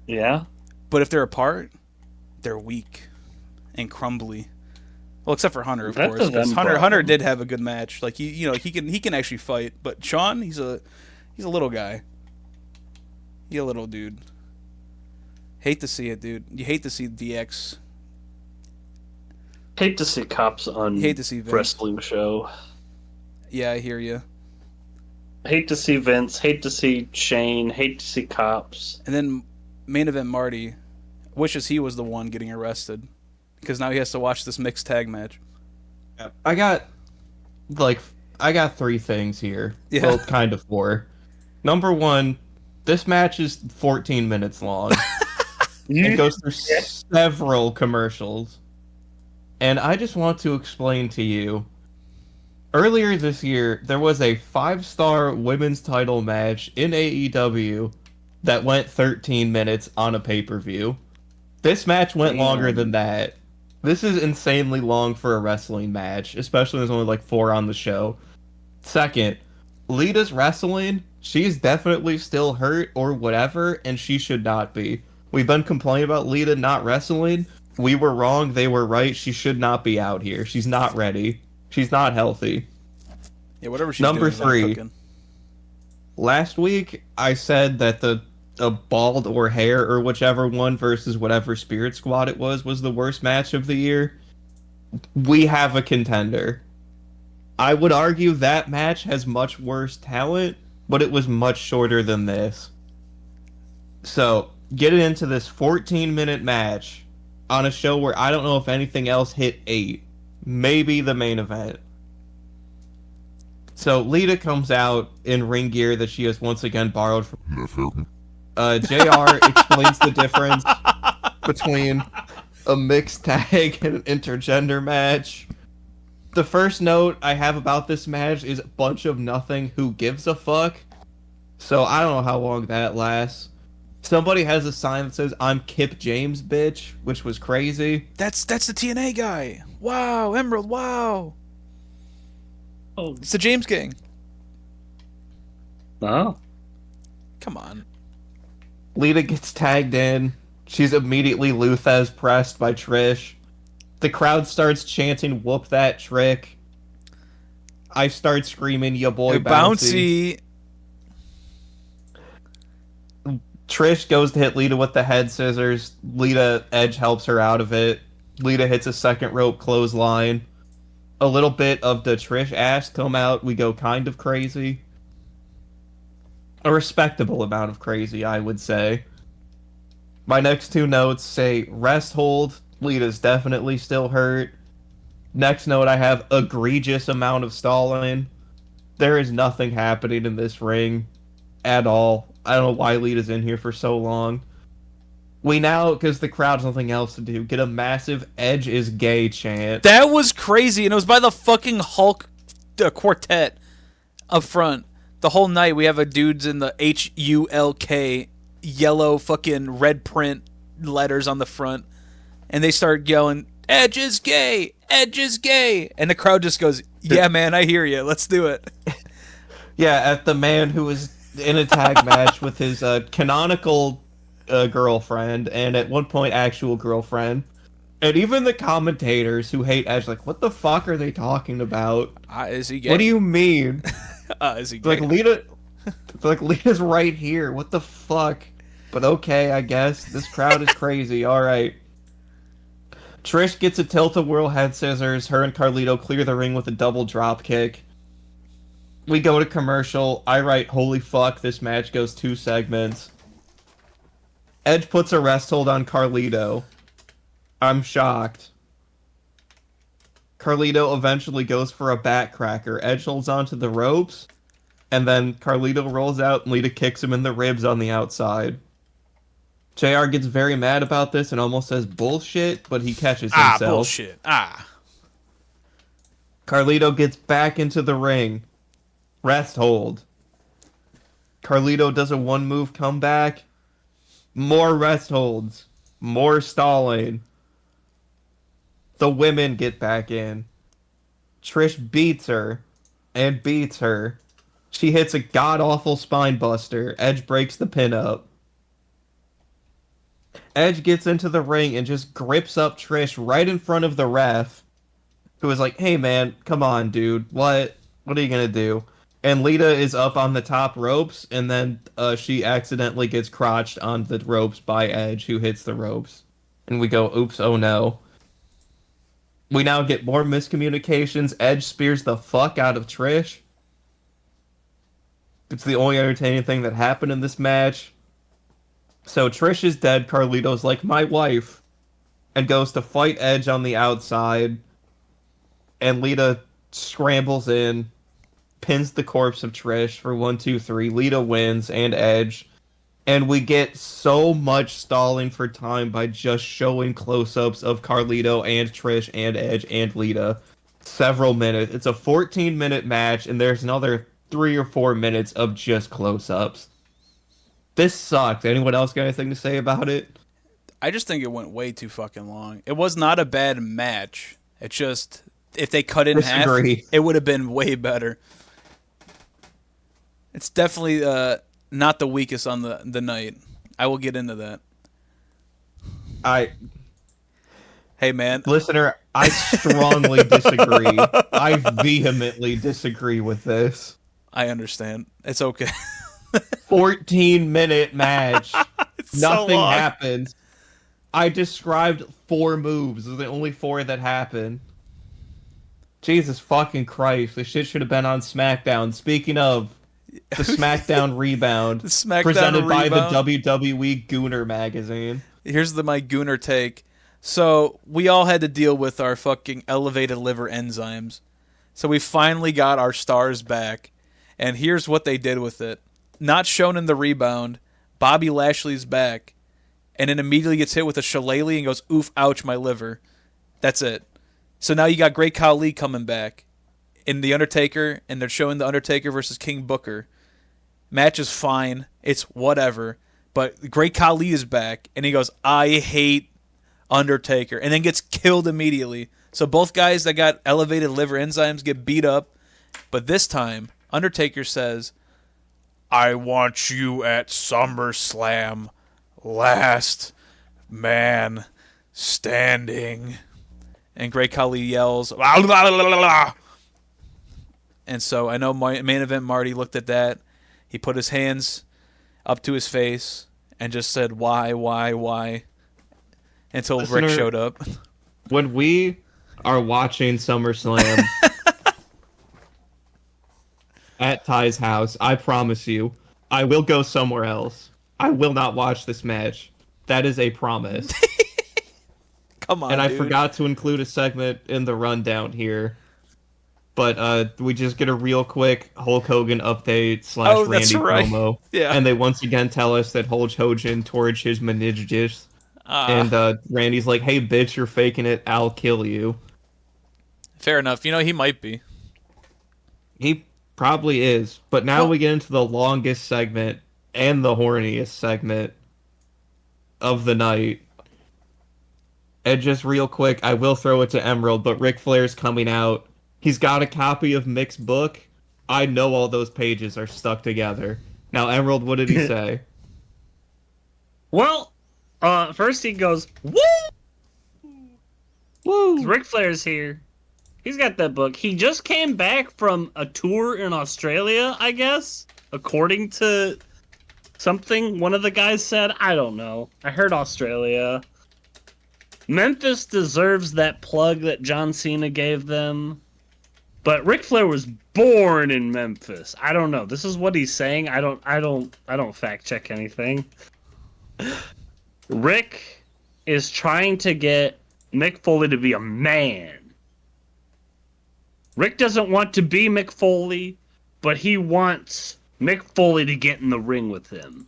Yeah. But if they're apart, they're weak and crumbly. Well, except for Hunter, of course, because Hunter did have a good match. Like he can actually fight. But Shawn, he's a little guy. He's a little dude. Hate to see it, dude. You hate to see DX. Hate to see cops on hate to see Vince. Wrestling show. Yeah, I hear you. Hate to see Vince. Hate to see Shane. Hate to see cops. And then main event Marty wishes he was the one getting arrested because now he has to watch this mixed tag match. I got 3 things here. Yeah. Well, kind of 4. Number 1, this match is 14 minutes long. It goes through several commercials. And I just want to explain to you, earlier this year, there was a 5-star women's title match in AEW that went 13 minutes on a pay-per-view. This match went longer than that. This is insanely long for a wrestling match, especially when there's only like 4 on the show. Second, Lita's wrestling, she's definitely still hurt or whatever, and she should not be. We've been complaining about Lita not wrestling. We were wrong, they were right. She should not be out here. She's not ready. She's not healthy. Yeah, whatever she's Number doing is not 3. cooking. Last week, I said that the bald or hair or whichever one versus whatever Spirit Squad it was the worst match of the year. We have a contender. I would argue that match has much worse talent, but it was much shorter than this. So, getting into this 14-minute match on a show where I don't know if anything else hit 8. Maybe the main event. So, Lita comes out in ring gear that she has once again borrowed from... JR explains the difference between a mixed tag and an intergender match. The first note I have about this match is a bunch of nothing. Who gives a fuck? So I don't know how long that lasts. Somebody has a sign that says, "I'm Kip James, bitch," which was crazy. That's the TNA guy. Wow, Emerald, wow. Oh. It's the James Gang. Oh. Come on. Lita gets tagged in. She's immediately Luthez pressed by Trish. The crowd starts chanting, "Whoop that trick." I start screaming, "Ya boy, Hey, bouncy." Trish goes to hit Lita with the head scissors. Edge helps her out of it. Lita hits a second rope clothesline. A little bit of the Trish ass come out. We go kind of crazy. A respectable amount of crazy, I would say. My next 2 notes say rest hold. Lita's definitely still hurt. Next note I have egregious amount of stalling. There is nothing happening in this ring at all. I don't know why Lita's in here for so long. We now, because the crowd has nothing else to do, get a massive Edge is gay chant. That was crazy, and it was by the fucking Hulk quartet up front. The whole night we have a dudes in the HULK yellow fucking red print letters on the front, and they start yelling, "Edge is gay! Edge is gay!" And the crowd just goes, "Yeah, man, I hear you. Let's do it." Yeah, at the man who was in a tag match with his canonical girlfriend, and at one point actual girlfriend. And even the commentators who hate Edge, like, what the fuck are they talking about? Is he gay? What do you mean? Is he gay? Like Lita's right here. What the fuck? But okay, I guess this crowd is crazy. All right. Trish gets a tilt-a-whirl head scissors. Her and Carlito clear the ring with a double drop kick. We go to commercial. I write, holy fuck, this match goes 2 segments. Edge puts a rest hold on Carlito. I'm shocked. Carlito eventually goes for a backcracker. Edge holds onto the ropes, and then Carlito rolls out and Lita kicks him in the ribs on the outside. JR gets very mad about this and almost says bullshit, but he catches himself. Bullshit. Carlito gets back into the ring. Rest hold. Carlito does a 1-move comeback. More rest holds. More stalling. The women get back in. Trish beats her. And beats her. She hits a god-awful spine buster. Edge breaks the pin up. Edge gets into the ring and just grips up Trish right in front of the ref, who is like, "Hey man, come on dude, what are you gonna do?" And Lita is up on the top ropes, and then she accidentally gets crotched on the ropes by Edge, who hits the ropes. And we go, oops, oh no. We now get more miscommunications. Edge spears the fuck out of Trish. It's the only entertaining thing that happened in this match. So Trish is dead. Carlito's like, my wife. And goes to fight Edge on the outside. And Lita scrambles in. Pins the corpse of Trish for 1, 2, 3. Lita wins and Edge. And we get so much stalling for time by just showing close-ups of Carlito and Trish and Edge and Lita. Several minutes. It's a 14-minute match, and there's another 3 or 4 minutes of just close-ups. This sucked. Anyone else got anything to say about it? I just think it went way too fucking long. It was not a bad match. It just, if they cut it in half, it would have been way better. It's definitely not the weakest on the night. I will get into that. Hey, man. Listener, I strongly disagree. I vehemently disagree with this. I understand. It's okay. 14-minute match. It's so Nothing long. happens. I described 4 moves. Those are the only 4 that happen. Jesus fucking Christ. This shit should have been on SmackDown. Speaking of, the SmackDown Rebound. The SmackDown presented by the Rebound. WWE Gooner magazine. Here's my Gooner take. So, we all had to deal with our fucking elevated liver enzymes. So, we finally got our stars back. And here's what they did with it. Not shown in the Rebound, Bobby Lashley's back. And then immediately gets hit with a shillelagh and goes, oof, ouch, my liver. That's it. So now you got Great Khali coming back in The Undertaker, and they're showing The Undertaker versus King Booker. Match is fine. It's whatever. But Great Khali is back, and he goes, I hate Undertaker, and then gets killed immediately. So both guys that got elevated liver enzymes get beat up. But this time, Undertaker says, I want you at SummerSlam. Last man standing. And Great Khali yells, "La, la, la, la, la." And so I know main event Marty looked at that. He put his hands up to his face and just said, why? Until Listener, Rick showed up. When we are watching SummerSlam at Ty's house, I promise you, I will go somewhere else. I will not watch this match. That is a promise. Come on, and I dude. forgot to include a segment in the rundown here. But we just get a real quick Hulk Hogan update / Oh, that's Randy right. promo. Yeah. And they once again tell us that Hulk Hogan torched his meninges. And Randy's like, hey, bitch, you're faking it. I'll kill you. Fair enough. You know, he might be. He probably is. But now we get into the longest segment and the horniest segment of the night. And just real quick, I will throw it to Emerald, but Ric Flair's coming out. He's got a copy of Mick's book. I know all those pages are stuck together. Now, Emerald, what did he say? Well, first he goes, woo! Woo! Ric Flair's here. He's got that book. He just came back from a tour in Australia, I guess, according to something one of the guys said. I don't know. I heard Australia. Memphis deserves that plug that John Cena gave them. But Ric Flair was born in Memphis. I don't know. This is what he's saying. I don't fact check anything. Rick is trying to get Mick Foley to be a man. Rick doesn't want to be Mick Foley, but he wants Mick Foley to get in the ring with him.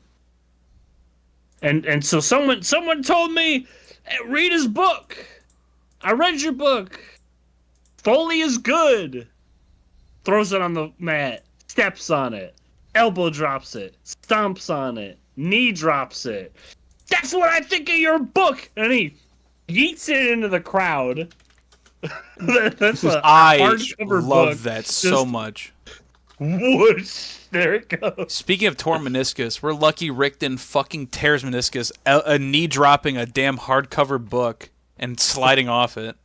And so someone told me, read his book. I read your book. Foley is good. Throws it on the mat. Steps on it. Elbow drops it. Stomps on it. Knee drops it. That's what I think of your book. And he yeets it into the crowd. That's a I hardcover love book. that so much. Whoosh. There it goes. Speaking of torn meniscus, we're lucky Rick didn't fucking tears meniscus, a knee dropping a damn hardcover book and sliding off it.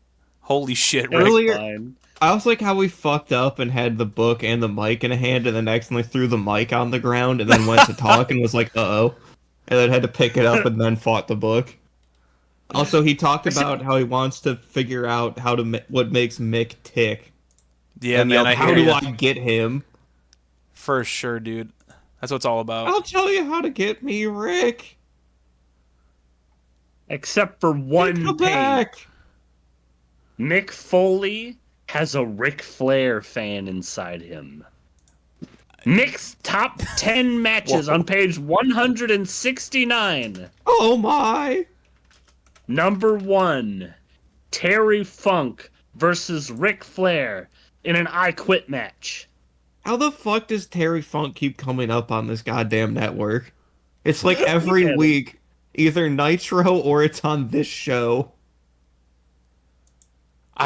Holy shit, Rick. Earlier, I was like how we fucked up and had the book and the mic in a hand and then accidentally threw the mic on the ground and then went to talk and was like, uh-oh. And then had to pick it up and then fought the book. Also, he talked about how he wants to figure out what makes Mick tick. Yeah, and man, yelled, I how hear do ya. I get him? For sure, dude. That's what it's all about. I'll tell you how to get me, Rick. Except for one Come page. back. Mick Foley has a Ric Flair fan inside him. Mick's top 10 matches on page 169. Oh my. Number 1, Terry Funk versus Ric Flair in an I Quit match. How the fuck does Terry Funk keep coming up on this goddamn network? It's like every week, either Nitro or it's on this show.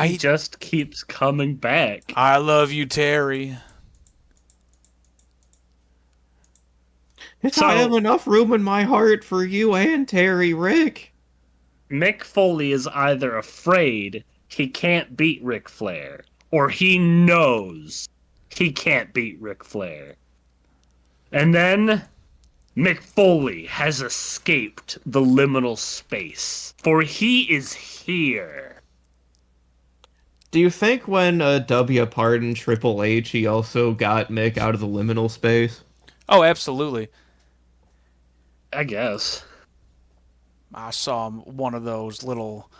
He just keeps coming back. I love you, Terry. I have enough room in my heart for you and Terry, Rick. Mick Foley is either afraid he can't beat Ric Flair, or he knows he can't beat Ric Flair. And then Mick Foley has escaped the liminal space, for he is here. Do you think when W pardoned Triple H, he also got Mick out of the liminal space? Oh, absolutely. I guess. I saw one of those little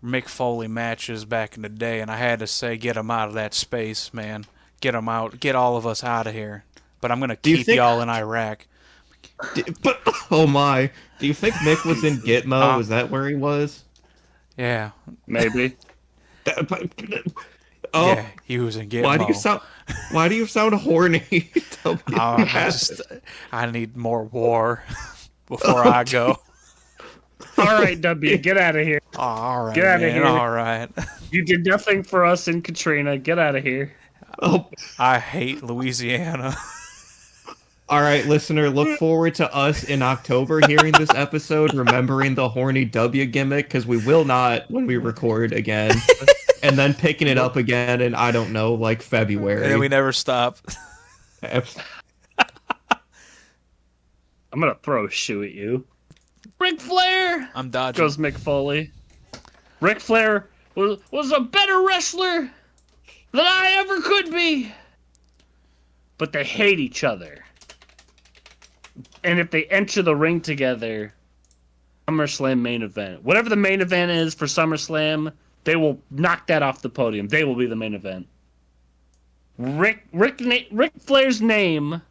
Mick Foley matches back in the day, and I had to say, get him out of that space, man. Get him out. Get all of us out of here. But I'm going to keep y'all in Iraq. But, oh my. Do you think Mick was in Gitmo? Is that where he was? Yeah. Maybe. Oh, yeah, he was in Gitmo. Why do you sound horny? I need more war before I go. All right, W, get out of here. All right, get out of here. All right. You did nothing for us in Katrina. Get out of here. Oh. I hate Louisiana. All right, listener, look forward to us in October hearing this episode, remembering the horny W gimmick, because we will not when we record again, and then picking it up again in, I don't know, like February. And we never stop. I'm going to throw a shoe at you. Ric Flair! I'm dodging. Goes Mick Foley. Ric Flair was a better wrestler than I ever could be. But they hate each other. And if they enter the ring together, SummerSlam main event. Whatever the main event is for SummerSlam, they will knock that off the podium. They will be the main event. Ric Flair's name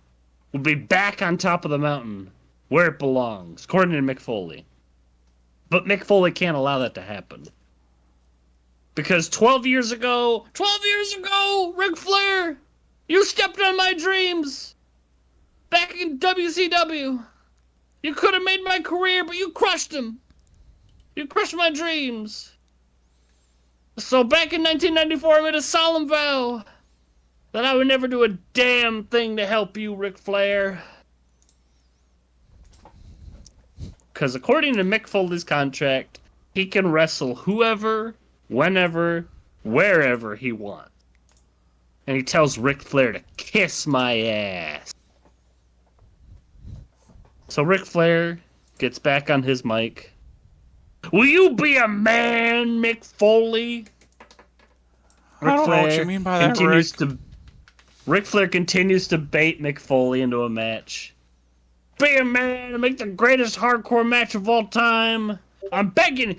will be back on top of the mountain, where it belongs, according to Mick Foley. But Mick Foley can't allow that to happen. Because 12 years ago, Ric Flair, you stepped on my dreams. Back in WCW. You could have made my career, but you crushed them. You crushed my dreams. So back in 1994, I made a solemn vow that I would never do a damn thing to help you, Ric Flair. Because according to Mick Foley's contract, he can wrestle whoever, whenever, wherever he wants. And he tells Ric Flair to kiss my ass. So Ric Flair gets back on his mic. Will you be a man, Mick Foley? I don't know what you mean by that, Rick. Ric Flair continues to bait Mick Foley into a match. Be a man and make the greatest hardcore match of all time. I'm begging.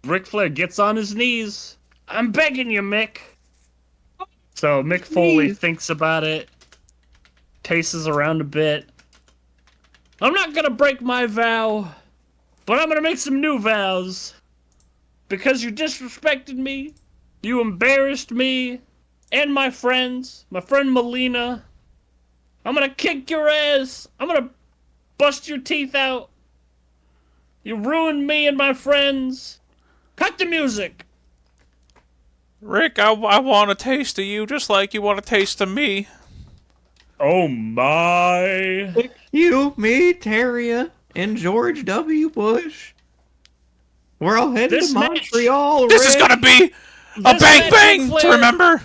Ric Flair gets on his knees. I'm begging you, Mick. So Mick Foley thinks about it, paces around a bit. I'm not gonna break my vow, but I'm gonna make some new vows. Because you disrespected me, you embarrassed me, and my friends, my friend Melina. I'm gonna kick your ass. I'm gonna bust your teeth out. You ruined me and my friends. Cut the music. Rick, I want a taste of you just like you want a taste of me. Oh my. You, me, Terria, and George W. Bush. We're all headed to Montreal, This is gonna be a bang bang to remember.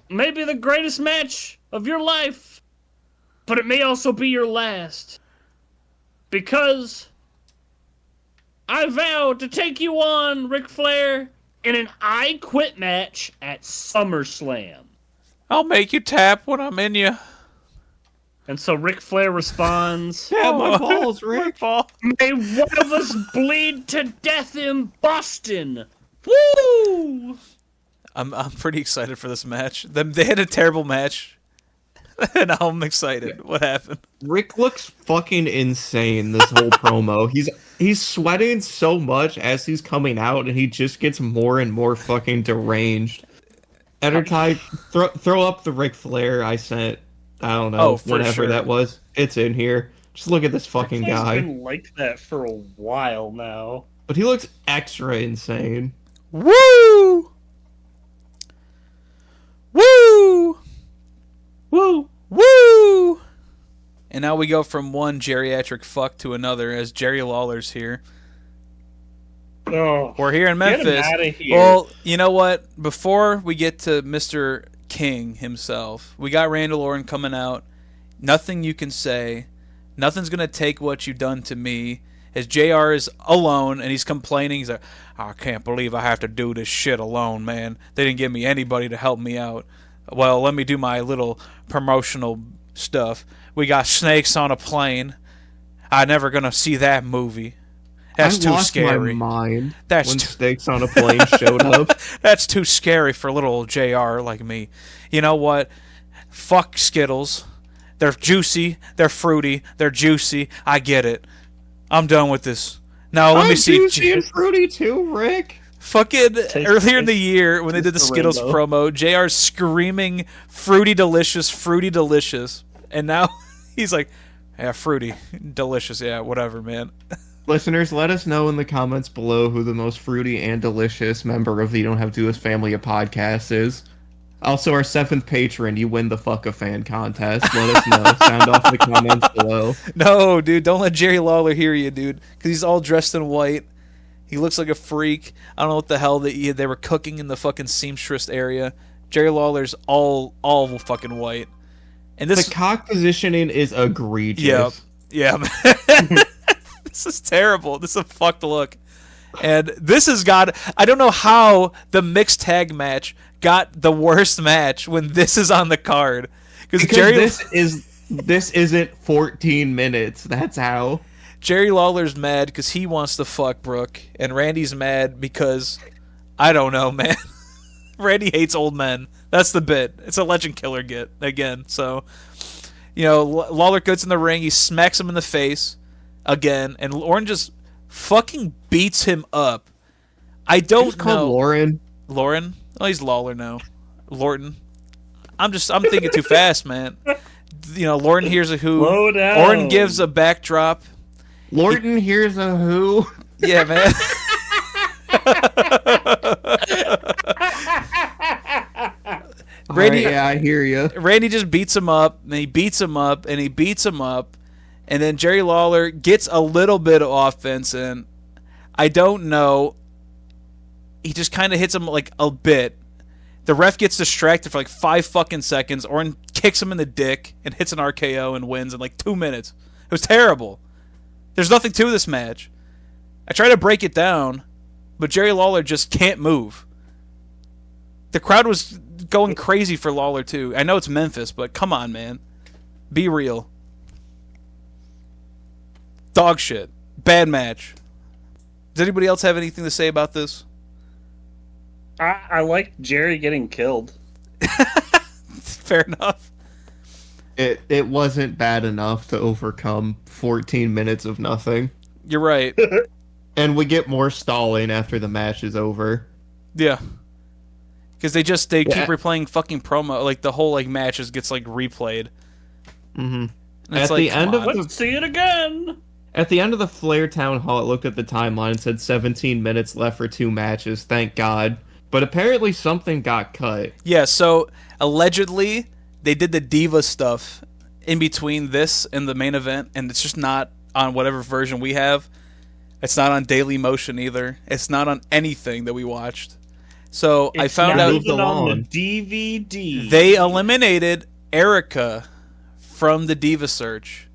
Maybe the greatest match of your life, but it may also be your last. Because I vow to take you on, Ric Flair, in an I Quit match at SummerSlam. I'll make you tap when I'm in you. And so Ric Flair responds, Yeah, my balls, Rick. May one of us bleed to death in Boston. Woo! I'm pretty excited for this match. They had a terrible match, and now I'm excited. What happened? Rick looks fucking insane this whole promo. He's sweating so much as he's coming out, and he just gets more and more fucking deranged. Entertide, throw up the Ric Flair I sent. I don't know, whatever sure. that was. It's in here. Just look at this fucking guy. He's been like that for a while now. But he looks extra insane. Woo! Woo! Woo! Woo! And now we go from one geriatric fuck to another as Jerry Lawler's here. Oh, We're here in get him Memphis. outta here. Well, you know what? Before we get to Mr. King himself, we got Randall Orton coming out. Nothing you can say. Nothing's going to take what you've done to me. As JR is alone and he's complaining. He's like, I can't believe I have to do this shit alone, man. They didn't give me anybody to help me out. Well, let me do my little promotional stuff. We got snakes on a plane. I'm never going to see that movie. That's too scary. My mind That's when snakes on a plane showed up. That's too scary for little old JR like me. You know what? Fuck Skittles. They're juicy. They're fruity. They're juicy. I get it. I'm done with this. Now let me see. Juicy and fruity too, Rick. Fucking earlier in the year when they did the Skittles promo, JR's screaming fruity delicious. And now he's like, yeah, fruity, delicious, yeah, whatever, man. Listeners, let us know in the comments below who the most fruity and delicious member of the You Don't Have to Do This Family of Podcasts is. Also, our 7th patron, you win the Fuck a Fan contest. Let us know. Sound off in the comments below. No, dude, don't let Jerry Lawler hear you, dude, because he's all dressed in white. He looks like a freak. I don't know what the hell they were cooking in the fucking seamstress area. Jerry Lawler's all fucking white. And this the cock positioning is egregious. Yeah, man. This is terrible. This is a fucked look. And this has got... I don't know how the mixed tag match got the worst match when this is on the card. Because this isn't 14 minutes. That's how. Jerry Lawler's mad because he wants to fuck Brooke. And Randy's mad because... I don't know, man. Randy hates old men. That's the bit. It's a legend killer get, again. So, you know, Lawler gets in the ring. He smacks him in the face again. And Lauren just fucking beats him up. I don't know. Lauren. Lauren? Oh, he's Lawler now. Lorton. I'm thinking too fast, man. You know, Lauren hears a who. Slow down. Lauren gives a backdrop. Lorton hears a who. Yeah, man. Randy, right, yeah, I hear you. Randy just beats him up, and he beats him up, and he beats him up, and then Jerry Lawler gets a little bit of offense in. I don't know. He just kind of hits him like a bit. The ref gets distracted for like 5 fucking seconds. Orton kicks him in the dick and hits an RKO and wins in like 2 minutes. It was terrible. There's nothing to this match. I try to break it down, but Jerry Lawler just can't move. The crowd was going crazy for Lawler too. I know it's Memphis, but come on, man. Be real. Dog shit. Bad match. Does anybody else have anything to say about this? I like Jerry getting killed. Fair enough. It wasn't bad enough to overcome 14 minutes of nothing. You're right. And we get more stalling after the match is over. Yeah. Because they keep replaying fucking promo. Like, the whole, like, match just gets, like, replayed. Mm-hmm. At the end of Let's see it again! At the end of the Flair Town Hall, it looked at the timeline and said 17 minutes left for 2 matches. Thank God. But apparently something got cut. Yeah, so allegedly they did the Diva stuff in between this and the main event, and it's just not on whatever version we have. It's not on Daily Motion either. It's not on anything that we watched. So I found out on the DVD. They eliminated Erica from the Diva search.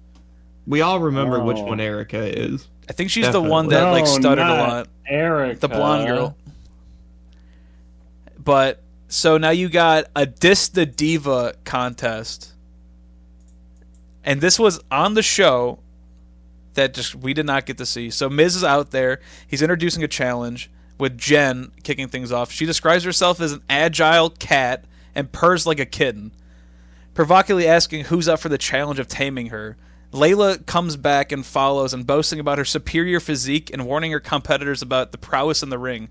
We all remember which one Erica is. I think she's the one that like stuttered a lot. Erica. The blonde girl. But so now you got a Diss the Diva contest. And this was on the show that just we did not get to see. So Miz is out there. He's introducing a challenge with Jen kicking things off. She describes herself as an agile cat and purrs like a kitten, provocatively asking who's up for the challenge of taming her. Layla comes back and follows and boasting about her superior physique and warning her competitors about the prowess in the ring.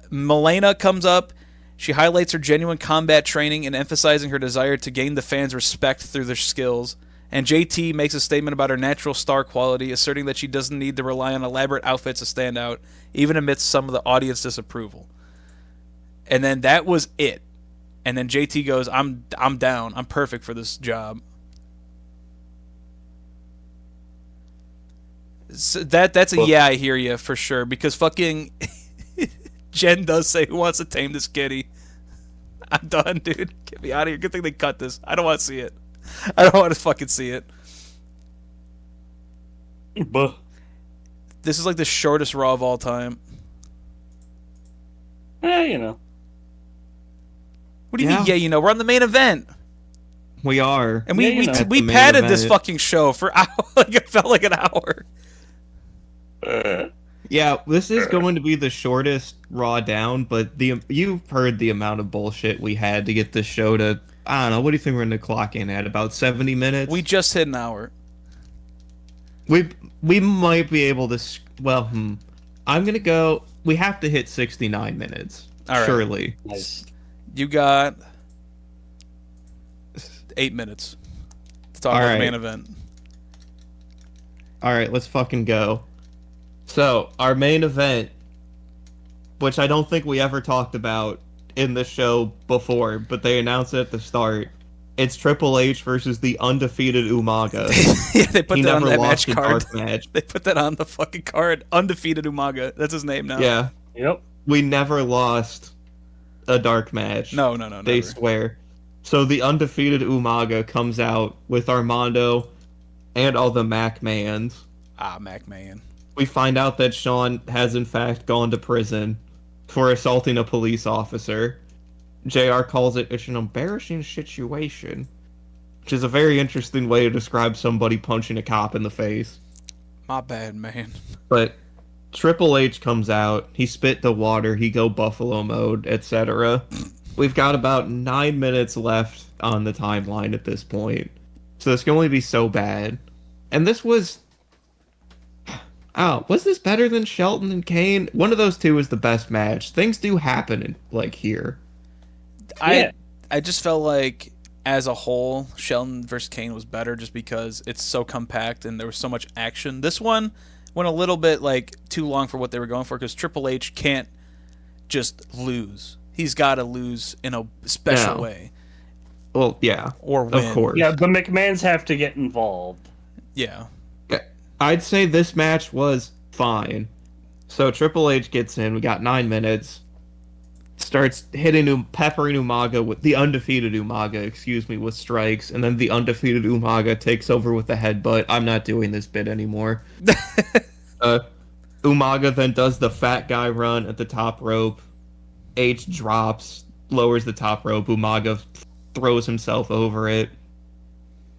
Milena comes up. She highlights her genuine combat training and emphasizing her desire to gain the fans' respect through their skills. And JT makes a statement about her natural star quality, asserting that she doesn't need to rely on elaborate outfits to stand out, even amidst some of the audience disapproval. And then that was it. And then JT goes, I'm down. I'm perfect for this job. So that's a yeah, I hear you for sure. Because fucking Jen does say, "Who wants to tame this kitty?" I'm done, dude. Get me out of here. Good thing they cut this. I don't want to see it. I don't want to fucking see it. Buh. This is like the shortest Raw of all time. You know. What do you mean? Yeah, you know, we're on the main event, We are. and Yeah, you know. we The main padded this event. fucking show for like it felt like an hour. Yeah, this is going to be the shortest Raw down, but you've heard the amount of bullshit we had to get this show to, I don't know, what do you think we're going to clock in at? About 70 minutes? We just hit an hour. We might be able to, I'm going to go, we have to hit 69 minutes. All right. Surely. Nice. You got 8 minutes to talk All about the right. main event. All right, let's fucking go. So, our main event, which I don't think we ever talked about in the show before, but they announced it at the start. It's Triple H versus the undefeated Umaga. Yeah, they put He that on never that lost match a card. dark match. They put that on the fucking card. Undefeated Umaga. That's his name now. Yeah, Yep. we never lost a dark match. No, They never. swear. So the undefeated Umaga comes out with Armando and all the MacMans. Ah, MacMahon. We find out that Shawn has in fact gone to prison for assaulting a police officer. JR calls it an embarrassing situation, which is a very interesting way to describe somebody punching a cop in the face. My bad, man. But Triple H comes out, he spit the water, he go buffalo mode, etc. We've got about 9 minutes left on the timeline at this point. So this can only be so bad. And this was... Oh, was this better than Shelton and Kane? One of those two is the best match. Things do happen in, like, here. Yeah. I just felt like as a whole, Shelton versus Kane was better just because it's so compact and there was so much action. This one went a little bit like too long for what they were going for because Triple H can't just lose. He's got to lose in a special Yeah. way Well, yeah, or win. of course. Yeah, the McMahons have to get involved. Yeah. I'd say this match was fine. So Triple H gets in, we got 9 minutes. Starts hitting peppering Umaga with the undefeated Umaga, with strikes, and then the undefeated Umaga takes over with the headbutt. I'm not doing this bit anymore. Umaga then does the fat guy run at the top rope. H drops, lowers the top rope. Umaga throws himself over it.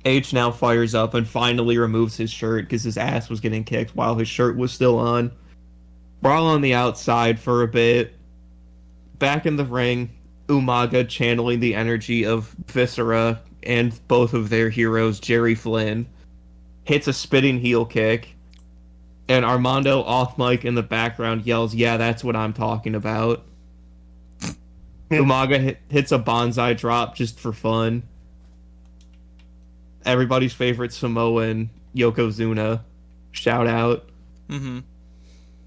H now fires up and finally removes his shirt because his ass was getting kicked while his shirt was still on. Brawl on the outside for a bit. Back in the ring, Umaga channeling the energy of Viscera and both of their heroes, Jerry Flynn, hits a spitting heel kick. And Armando off mic in the background yells, "Yeah, that's what I'm talking about." Umaga hits a bonsai drop just for fun. Everybody's favorite Samoan, Yokozuna. Shout out. Mm-hmm.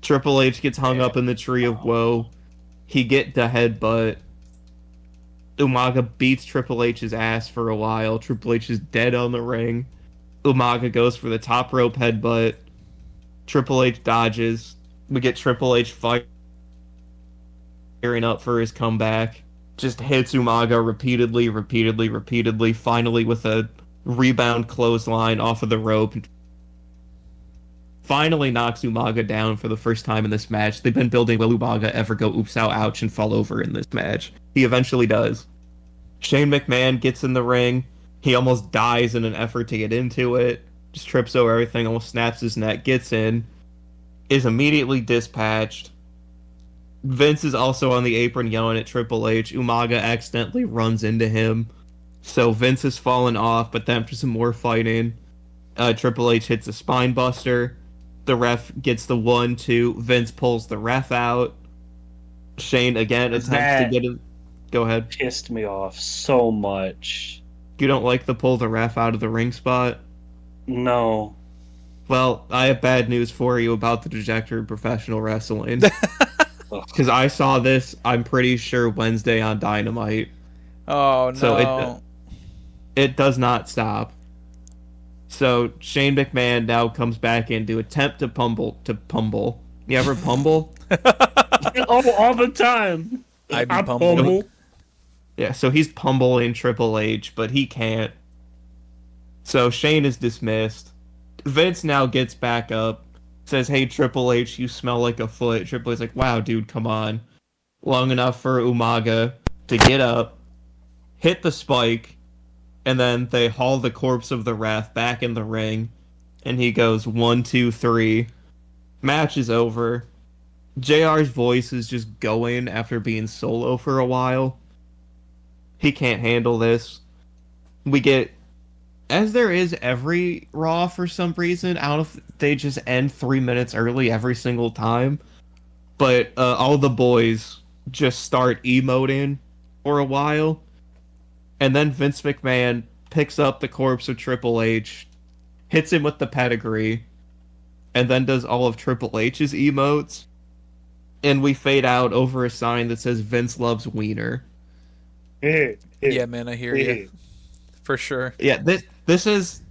Triple H gets hung up in the Tree of Woe. He get the headbutt. Umaga beats Triple H's ass for a while. Triple H is dead on the ring. Umaga goes for the top rope headbutt. Triple H dodges. We get Triple H firing up for his comeback. Just hits Umaga repeatedly, finally with a rebound clothesline off of the rope. Finally knocks Umaga down for the first time in this match. They've been building will Umaga ever go oops, ow, ouch, and fall over in this match. He eventually does. Shane McMahon gets in the ring. He almost dies in an effort to get into it. Just trips over everything, almost snaps his neck, gets in, is immediately dispatched. Vince is also on the apron yelling at Triple H. Umaga accidentally runs into him. So Vince has fallen off, but then after some more fighting, Triple H hits a spine buster. The ref gets the 1-2. Vince pulls the ref out. Shane again attempts to get him. Go ahead. Pissed me off so much. You don't like the pull the ref out of the ring spot? No. Well, I have bad news for you about the trajectory of professional wrestling. Because I saw this, I'm pretty sure, Wednesday on Dynamite. Oh, no. So it does not stop. So Shane McMahon now comes back in to attempt to pummel. You ever pummel? Oh, all the time. I be I pummeled. pummel. Yeah, so he's pummeling Triple H, but he can't. So Shane is dismissed. Vince now gets back up, says, "Hey, Triple H, you smell like a foot." Triple H's like, "Wow, dude, come on." Long enough for Umaga to get up, hit the spike, and then they haul the corpse of the ref back in the ring, and he goes 1, 2, 3. Match is over. JR's voice is just going after being solo for a while. He can't handle this. We get, as there is every Raw for some reason, I don't know if they just end 3 minutes early every single time, but all the boys just start emoting for a while, and then Vince McMahon picks up the corpse of Triple H, hits him with the pedigree, and then does all of Triple H's emotes, and we fade out over a sign that says Vince loves Wiener. Yeah, man, I hear you. For sure. Yeah, this is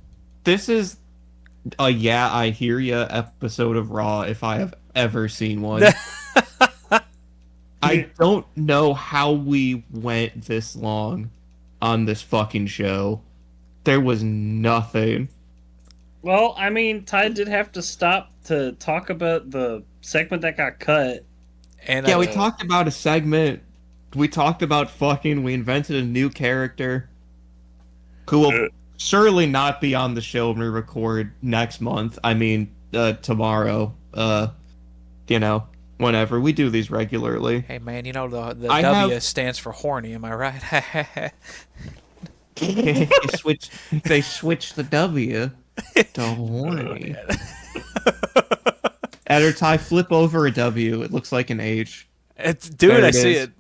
a "Yeah, I hear ya" episode of Raw if I have ever seen one. I don't know how we went this long on this fucking show. There was nothing. Well, I mean, Ty did have to stop to talk about the segment that got cut. And Yeah, we talked about a segment. We talked about fucking. We invented a new character who will surely not be on the show when we record next month. I mean, tomorrow. Whenever. We do these regularly. Hey, man, you know the I W stands for horny, am I right? They switched the W to horny. Editor Ty, flip over a W. It looks like an H. Dude, There I it see is. it.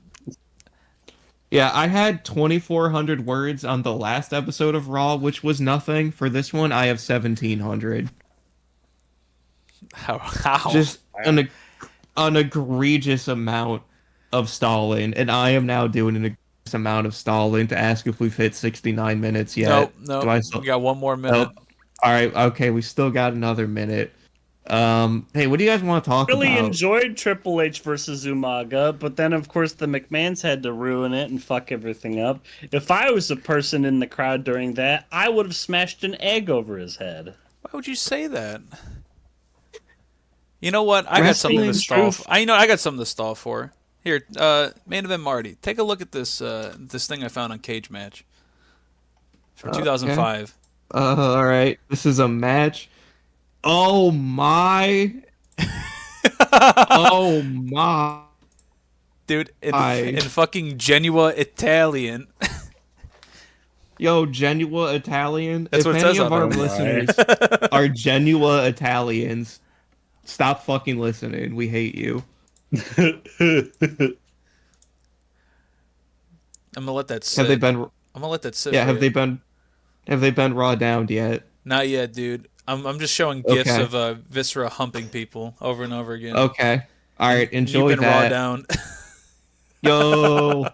Yeah, I had 2,400 words on the last episode of Raw, which was nothing. For this one, I have 1,700. How? Just an egregious amount of stalling, and I am now doing an egregious amount of stalling to ask if we've hit 69 minutes yet. Nope. Do I We got one more minute. All right, okay, we still got another minute. Hey, what do you guys want to talk Really about? enjoyed Triple H versus Umaga, but then of course the McMahons had to ruin it and fuck everything up. If I was a person in the crowd during that, I would have smashed an egg over his head. Why would you say that? You know what? I got something to Wrestling's stall. truth. I got something to stall for. Here, main event Marty, take a look at this this thing I found on Cage Match for 2005. All right, this is a match. Oh my! Oh my! Dude, in fucking Genua Italian. Yo, Genua Italian. That's if what it any says of on our it. listeners are Genua Italians, stop fucking listening. We hate you. I'm gonna let that sit. Have they been? I'm gonna let that sit. Yeah, for have you. they been? Have they been raw downed yet? Not yet, dude. I'm just showing gifs Okay. of Viscera humping people over and over again. Okay. All right. Enjoy You've been raw that. down. Yo.